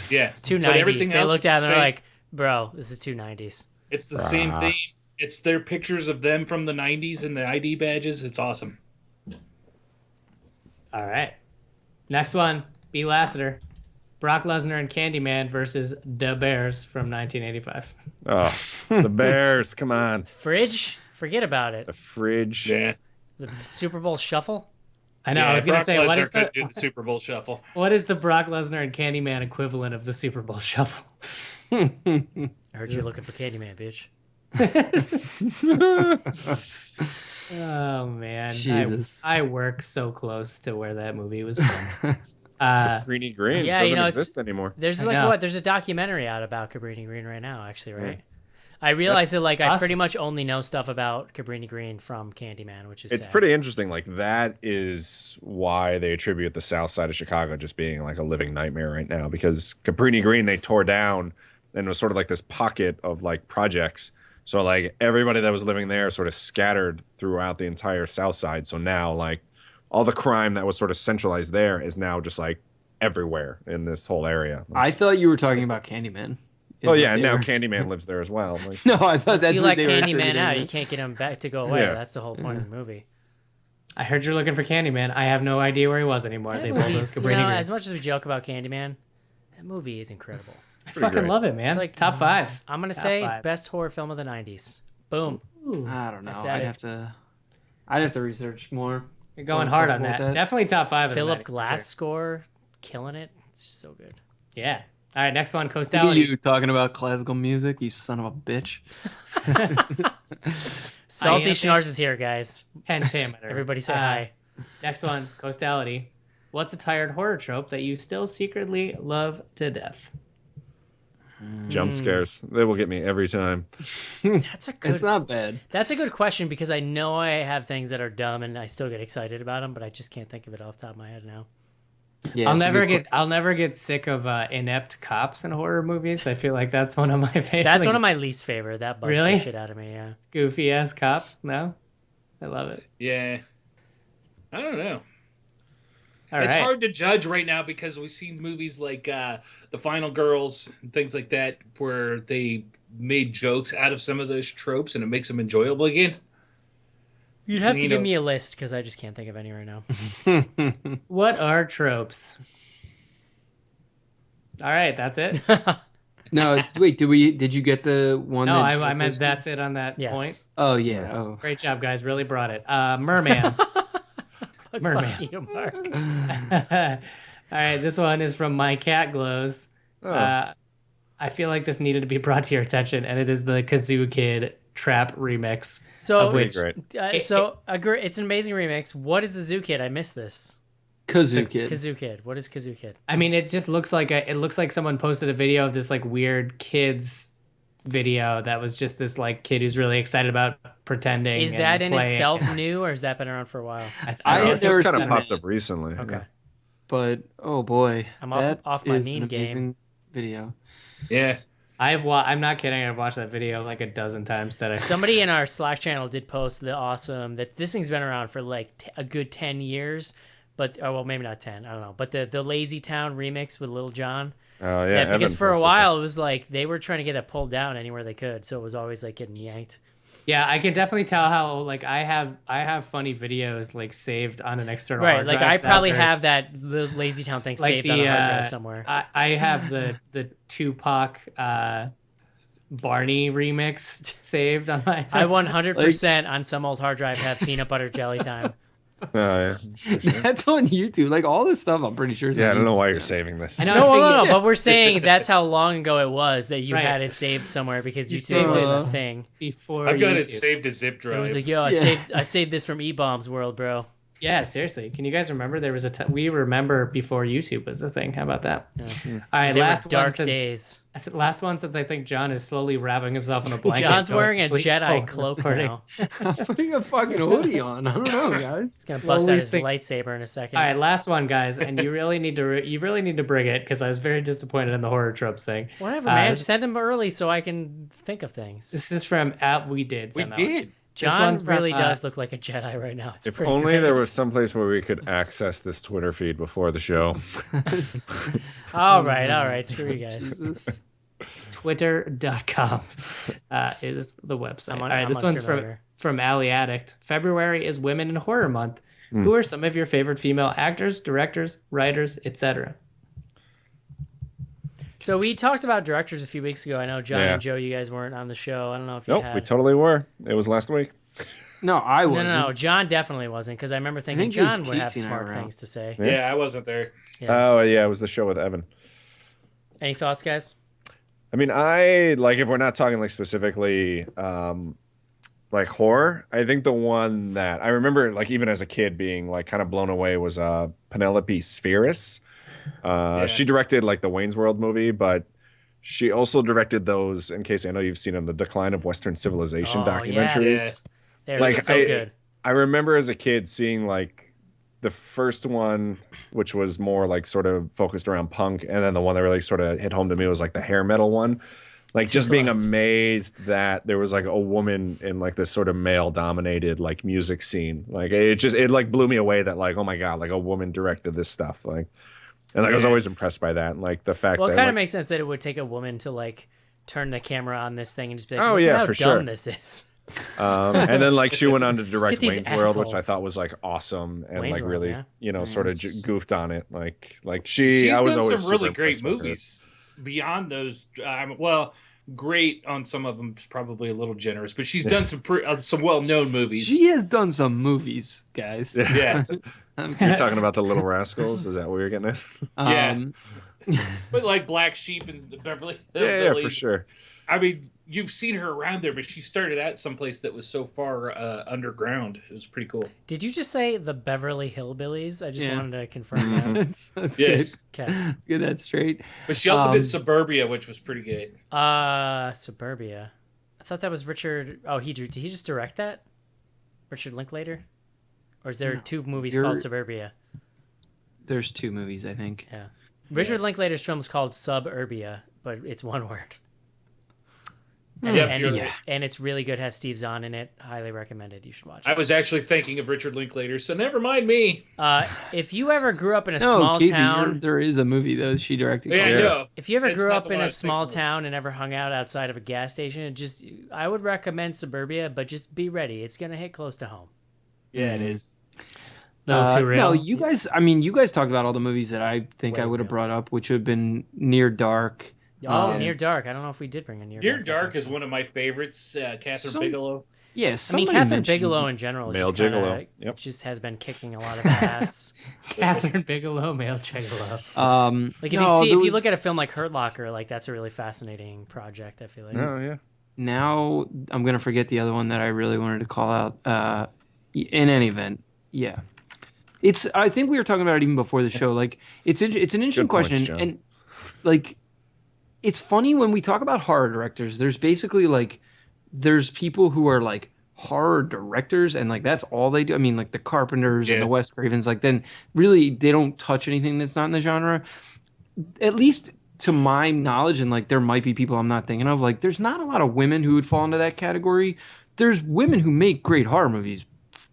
Yeah, It's too but 90s. They else looked is at it the and they're same. like, bro, this is too 90s. It's the same thing. It's their pictures of them from the 90s and the ID badges. It's awesome. All right. Next one, B. Lassiter. Brock Lesnar and Candyman versus The Bears from 1985. Oh, the Bears, come on. Fridge? Forget about it. The fridge. Yeah. The Super Bowl shuffle? I know. Yeah, I was going to Brock say, what Lesnar is could do the Super Bowl shuffle? what is the Brock Lesnar and Candyman equivalent of the Super Bowl shuffle? I heard you're looking for Candyman, bitch. Oh man, Jesus. I work so close to where that movie was filmed. Cabrini Green yeah, doesn't you know, exist anymore. There's I like know. what? There's a documentary out about Cabrini Green right now, actually, right? I realize that like I awesome. pretty much only know stuff about Cabrini Green from Candyman, which is It's sad. pretty interesting. Like, that is why they attribute the south side of Chicago just being like a living nightmare right now, because Cabrini Green they tore down and it was sort of like this pocket of like projects. So like everybody that was living there sort of scattered throughout the entire south side. So now like all the crime that was sort of centralized there is now just like everywhere in this whole area. I thought you were talking about Candyman. Oh yeah, now Candyman lives there as well. Like, No, I thought that's you what let they were Candyman attributing out. it. You can't get him back to go away. Yeah. That's the whole point of the movie. I heard you're looking for Candyman. I have no idea where he was anymore. That They pulled movie's, those you Cabrini know, Green. as much as we joke about Candyman, that movie is incredible. I fucking great. love it, man. It's like top 5. I'm gonna Top say 5. best horror film of the '90s. Boom. I don't know. said it. I'd have to research more. You're going Feel hard on comfortable that. with that. Definitely top 5. Philip of the 90s, for Glass sure. score, killing it. It's just so good. Yeah. All right, next one, Look at Coastality. you talking about classical music, you son of a bitch. Salty am Schnars is here, guys. Pentameter. Everybody say hi. Next one, Coastality. What's a tired horror trope that you still secretly love to death? jump scares. They will get me every time. That's a good. It's not bad. That's a good question because I know I have things that are dumb and I still get excited about them, but I just can't think of it off the top of my head now. Yeah, I'll it's a never good get question. I'll never get sick of inept cops in horror movies. I feel like that's one of my favorite. That's one of my least favorite. That bugs Really? the shit out of me. Yeah. goofy ass cops. No, I love it. Yeah. I don't know. All It's right. hard to judge right now because we've seen movies like The Final Girls and things like that where they made jokes out of some of those tropes and it makes them enjoyable again. You'd have to You give know- me a list because I just can't think of any right now. What are tropes? All right, that's it. No, wait. Did you get the one? No, that I Joe meant posted? that's it on that Yes. point. Oh yeah. Oh. Great job, guys. Really brought it. Merman. Merman. Fuck you, Mark. All right, this one is from My Cat Glows. Oh. I feel like this needed to be brought to your attention, and it is the Kazoo Kid Trap remix. So, of which Great. it's an amazing remix. What is the Zoo Kid? I missed this. Kazoo Kid. Kazoo Kid. What is Kazoo Kid? I mean, it just looks like it looks like someone posted a video of this like weird kids video that was just this like kid who's really excited about pretending. Is and that in playing. itself new, or has that been around for a while? I It had just never kind seen of popped it, up recently. Okay. but oh boy, I'm that off my is mean an game. amazing video. Yeah. I'm not kidding. I've watched that video like a dozen times today. Somebody in our Slack channel did post that this thing's been around for like a good 10 years, but well, maybe not 10. I don't know. But the Lazy Town remix with Lil Jon. Oh yeah, Because Evan for a posted while it was like they were trying to get it pulled down anywhere they could, so it was always like getting yanked. Yeah, I can definitely tell how like I have funny videos like saved on an external Right, hard like drive I probably out there. have the Lazy Town thing Like saved on a hard drive somewhere. I have the Tupac Barney remix saved on my. I 100% on some old hard drive have peanut butter jelly time. it. Oh yeah. That's on YouTube. Like all this stuff, I'm pretty sure. Is Yeah, I on don't know YouTube why now. you're saving this. I know. No, but we're saying that's how long ago it was that you Right. had it saved somewhere because You YouTube saved wasn't it a thing. before I've got it YouTube. saved to zip drive. It was like, yo, I saved this from E-Bombs World, bro. Yeah, seriously. Can you guys remember there was we remember before YouTube was a thing? How about that? All right, They were last dark one since, days. I said last one since I think John is slowly wrapping himself in a blanket. John's going wearing to a sleep Jedi while cloak recording. now. I'm putting a fucking hoodie on. I don't know, guys. He's gonna bust out Slowly his sink- lightsaber in a second. All right, last one, guys, and you really need to bring it because I was very disappointed in the horror tropes thing. Whatever, man. this- Send him early so I can think of things. This is from We Did. We send out. did. This John one's from, really does look like a Jedi right now. It's If pretty only great. there was some place where we could access this Twitter feed before the show. All right. Screw you guys. Jesus. Twitter.com is the website. I'm All right, this one's unfamiliar. from Alley Addict. February is Women in Horror Month. Who are some of your favorite female actors, directors, writers, etc.? So we talked about directors a few weeks ago. I know John Yeah. and Joe, you guys weren't on the show. I don't know if you Nope, had. we totally were. It was last week. No, I No, wasn't. no, John definitely wasn't because I remember thinking think it was John would have Casey and I smart were out. things to say. Yeah. Yeah, I wasn't there. Oh yeah, it was the show with Evan. Any thoughts, guys? I mean, I like if we're not talking like specifically like horror, I think the one that I remember like even as a kid being like kind of blown away was Penelope Spheris. She directed like the Wayne's World movie, but she also directed those, in case I know you've seen them, the Decline of Western Civilization documentaries. Yes. They're Like so good. I remember as a kid seeing like the first one, which was more like sort of focused around punk, and then the one that really sort of hit home to me was like the hair metal one. Like just being Toothless. amazed that there was like a woman in like this sort of male dominated like music scene. Like it like blew me away that like, oh my God, like a woman directed this stuff. Like And like, I was always impressed by that, and like the fact Well, it that kind of like, makes sense that it would take a woman to like turn the camera on this thing and just be like, Oh, look yeah, at how for dumb sure. this is. and then like she went on to direct Get these Wayne's World, which I assholes. thought was like awesome, and Wayne's like World, really, yeah. you know, sort of goofed on it. Like She's I was done always some really super great impressed by her. movies beyond those. Well, great on some of them is probably a little generous, but she's done some well-known movies. She has done some movies, guys. Yeah. You're talking about the Little Rascals? Is that what you're getting at? Yeah. But like Black Sheep and the Beverly Yeah, for Hillbillies. sure. I mean, you've seen her around there, but she started out someplace that was so far underground. It was pretty cool. Did you just say the Beverly Hillbillies? I just Yeah. wanted to confirm that. That's Yes. good. Okay. Let's get that straight. But she also did Suburbia, which was pretty good. Suburbia. I thought that was Richard. Oh, did he just direct that? Richard Linklater? Or is there two movies called Suburbia? There's two movies, I think. Yeah. Richard Linklater's film is called Suburbia, but it's one word. And it's really good. Has Steve Zahn in it. Highly recommended. You should watch it. I was actually thinking of Richard Linklater, so never mind me. If you ever grew up in a small Casey, town, there is a movie though she directed. Yeah, I know. if you ever It's grew not up the in one I a was small thinking of. town and ever hung out outside of a gas station, I would recommend Suburbia, but just be ready. It's gonna hit close to home. Yeah, it is. Those two real. No, you guys. I mean, you guys talked about all the movies that I think I would have brought up, which would have been Near Dark. Oh, Near Dark. I don't know if we did bring a Near Dark. Near Dark is one of my favorites. Catherine Bigelow. Yes, I mean, Catherine Bigelow in general Male just kinda, gigolo. Yep. just has been kicking a lot of ass. Catherine Bigelow, male gigolo. Like if you look at a film like Hurt Locker, like that's a really fascinating project. I feel like. Oh yeah. Now I'm gonna forget the other one that I really wanted to call out. In any event, yeah, it's. I think we were talking about it even before the show. Like it's an interesting Good points, question, John. and like it's funny when we talk about horror directors. There's basically like there's people who are like horror directors, and like that's all they do. I mean, like the Carpenters and the Wes Cravens. Like then really they don't touch anything that's not in the genre. At least to my knowledge, and like there might be people I'm not thinking of. Like there's not a lot of women who would fall into that category. There's women who make great horror movies.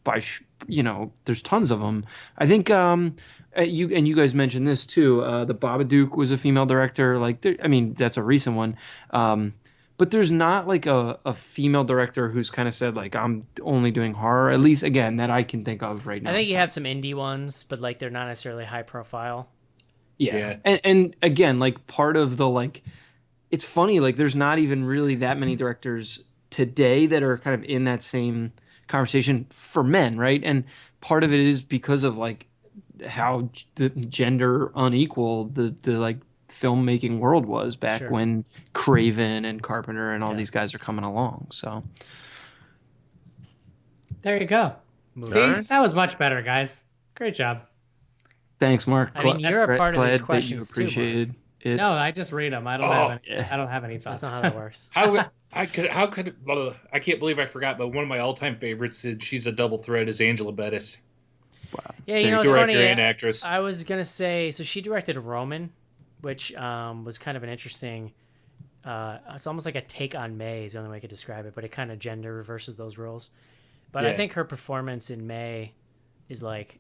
There's tons of them. I think you guys mentioned this too. The Babadook was a female director. Like, I mean, that's a recent one. But there's not like a female director who's kind of said like I'm only doing horror. At least again that I can think of right now. I think you have some indie ones, but like they're not necessarily high profile. Yeah. And again, like part of the like, it's funny. Like there's not even really that many directors today that are kind of in that same conversation for men, right? And part of it is because of like how the gender unequal the like filmmaking world was back when Craven and Carpenter and all these guys are coming along. So There you go. See, that was much better, guys. Great job. thanks, Mark. I mean, you're a part of these questions too, Mark. Appreciated it. No, I just read them. I don't have any thoughts. That's not how that works. I can't believe I forgot, but one of my all-time favorites is she's a double threat is Angela Bettis. Wow. Yeah, you know, it's Director funny. and actress. I was gonna say, so she directed Roman, which was kind of an interesting. It's almost like a take on May is the only way I could describe it, but it kind of gender reverses those roles. But I think her performance in May is like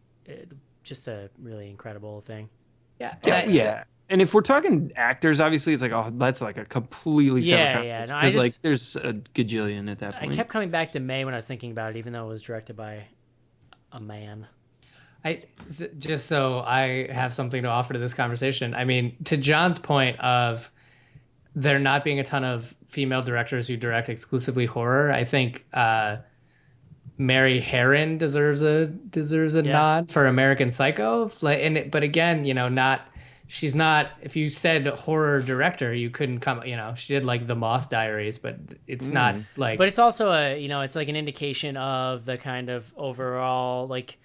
just a really incredible thing. Yeah. And if we're talking actors, obviously, it's like, oh, that's like a completely separate conversation. No, because like there's a gajillion at that point. I kept coming back to May when I was thinking about it, even though it was directed by a man. Just so I have something to offer to this conversation. I mean, to John's point of there not being a ton of female directors who direct exclusively horror, I think Mary Herron deserves a nod for American Psycho. But again, you know, she's not. If you said horror director, you couldn't come. You know, she did like The Moth Diaries, but it's not like. But it's also it's like an indication of the kind of overall like.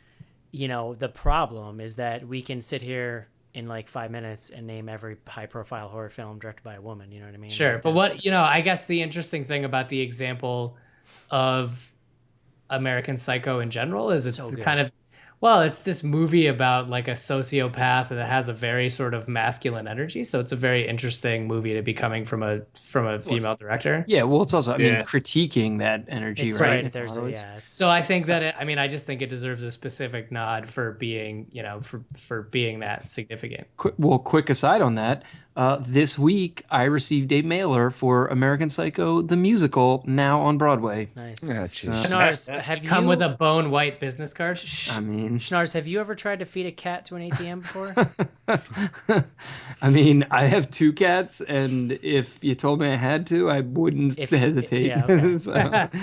The problem is that we can sit here in like 5 minutes and name every high profile horror film directed by a woman. You know what I mean? Sure. Like but I guess the interesting thing about the example of American Psycho in general is it's so the good. kind of Well, it's this movie about like a sociopath that has a very sort of masculine energy. So it's a very interesting movie to be coming from a female director. Yeah, well, it's also, I mean, Yeah. critiquing that energy, It's right? right. There's In a a, lot of ways. yeah. It's, So I think that I just think it deserves a specific nod for being, for being that significant. Quick aside on that. This week, I received a mailer for American Psycho the musical, now on Broadway. nice. Ah, jeez. Schnars, have you Come with a bone white business card. I mean, Schnars, have you ever tried to feed a cat to an ATM before? I mean, I have 2 cats, and if you told me I had to, I wouldn't hesitate. Yeah, okay. So,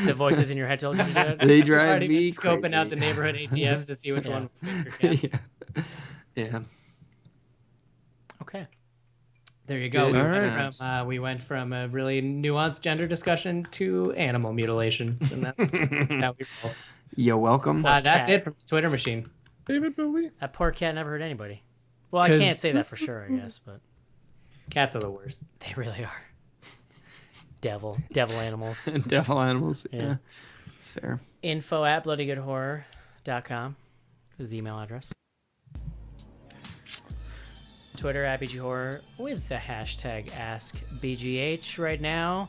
The voices in your head told you to do it. they You've drive already me been scoping out the crazy. neighborhood ATMs to see which Yeah. one would fit your cats. Yeah. Okay. There you go. Good We went from a really nuanced gender discussion to animal mutilation, and that's how we roll. You're welcome. That's cat. it from the Twitter machine. David Bowie. That poor cat never hurt anybody. Well, I 'Cause- can't say that for sure, I guess, but Cats are the worst. they really are. Devil animals. Devil animals. Yeah. Yeah. It's fair. info@bloodygoodhorror.com is the email address. Twitter @BGHorror with the hashtag AskBGH. Right now,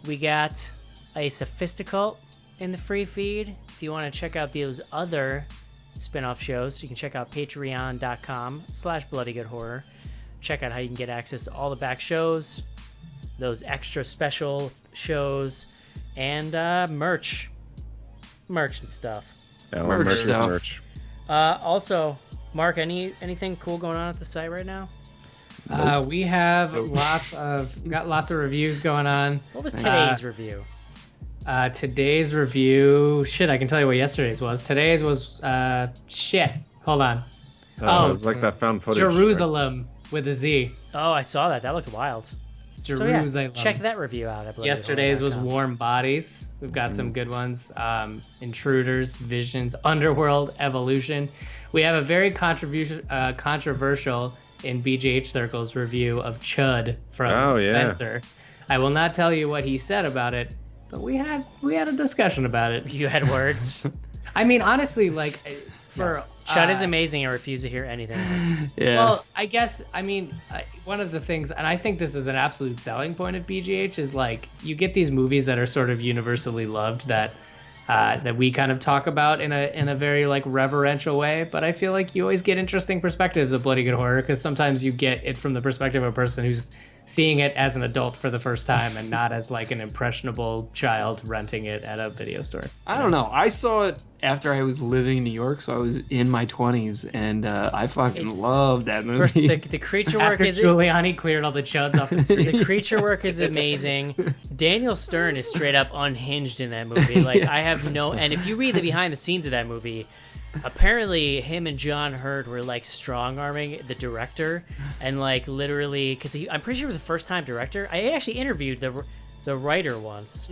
we got a Sophisticult in the free feed. If you want to check out those other spin-off shows, you can check out patreon.com/bloodygoodhorror. Check out how you can get access to all the back shows, those extra special shows, and merch and stuff. Yeah, Merch merch is stuff. merch. Also, Mark, anything cool going on at the site right now? We have lots of reviews going on. What was today's review? Today's review, shit, I can tell you what yesterday's was. Today's was shit. Hold on. Oh, it's like that found footage. Jerusalem with a Z. Oh, I saw that. That looked wild. Jerusalem. So yeah, check that review out. At Yesterday's was bloodygoodhorror.com. Warm Bodies. We've got some good ones. Intruders, Visions, Underworld, Evolution. We have a very controversial in BGH circles review of Chud from Spencer. I will not tell you what he said about it, but we had a discussion about it. You had words. I mean, honestly, like for Chud is amazing. I refuse to hear anything else. Yeah. Well, I guess, I mean, one of the things, and I think this is an absolute selling point of BGH, is like you get these movies that are sort of universally loved that we kind of talk about in a very like reverential way. But I feel like you always get interesting perspectives of Bloody Good Horror because sometimes you get it from the perspective of a person who's seeing it as an adult for the first time and not as like an impressionable child renting it at a video store. I don't know. I saw it after I was living in New York, so I was in my 20s, and I fucking loved that movie. First, the creature work After is Giuliani cleared all the chuds off the street. the creature work is amazing. Daniel Stern is straight up unhinged in that movie. Like I have no, and if you read the behind the scenes of that movie, apparently him and John Hurd were like strong arming the director, and like literally because I'm pretty sure he was a first time director. I actually interviewed the writer once,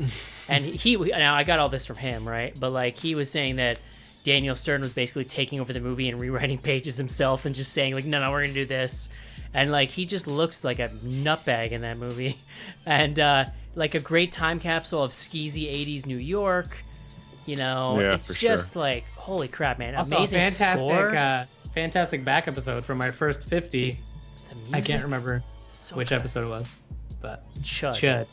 and he now I got all this from him, right? But like he was saying that Daniel Stern was basically taking over the movie and rewriting pages himself and just saying like, no, we're gonna do this, and like he just looks like a nutbag in that movie, and like a great time capsule of skeezy 80s New York. You know, Yeah, it's for just sure. like holy crap, man! Also, Amazing score. fantastic back episode from our first 50. The I music, can't remember so which good. episode it was, but Chud.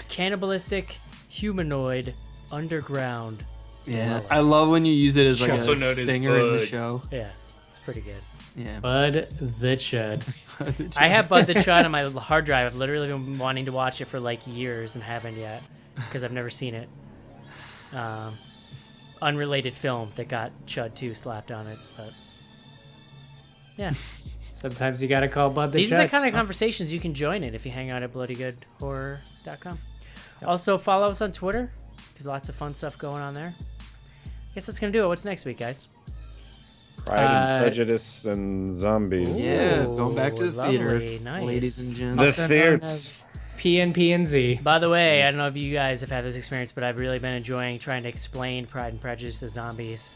Cannibalistic, humanoid, underground. Yeah, I love when you use it as like Also known a as stinger in the Bud. show. Yeah, it's pretty good. Yeah. Bud the Chud. I have Bud the Chud on my hard drive. I've literally been wanting to watch it for like years and haven't yet because I've never seen it. Unrelated film that got Chud 2 slapped on it, but yeah. Sometimes you gotta call Bud the These Chud. are the kind of conversations you can join in if you hang out at bloodygoodhorror.com. Also, follow us on Twitter. There's lots of fun stuff going on there. Guess that's going to do it. What's next week, guys? Pride and Prejudice and Zombies. Yeah, going back to the lovely, theater, nice. ladies and The gents. theats. PNP and Z. By the way, I don't know if you guys have had this experience, but I've really been enjoying trying to explain Pride and Prejudice to zombies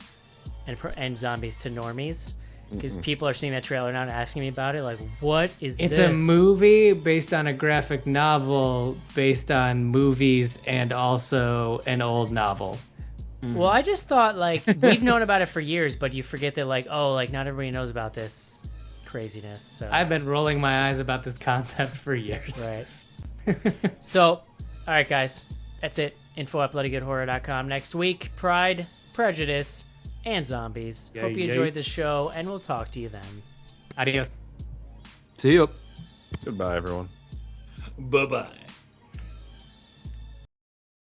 and zombies to normies. Because people are seeing that trailer now and asking me about it. Like, what is It's this? a movie based on a graphic novel based on movies and also an old novel. Well, I just thought, like, we've known about it for years, but you forget that, like, oh, like, not everybody knows about this craziness. So I've been rolling my eyes about this concept for years. Right. So, all right, guys, that's it. info@bloodygoodhorror.com. Next week, Pride, Prejudice, and Zombies. Yay, Hope you yay. enjoyed the show, and we'll talk to you then. Adios. See you. Goodbye, everyone. Bye-bye.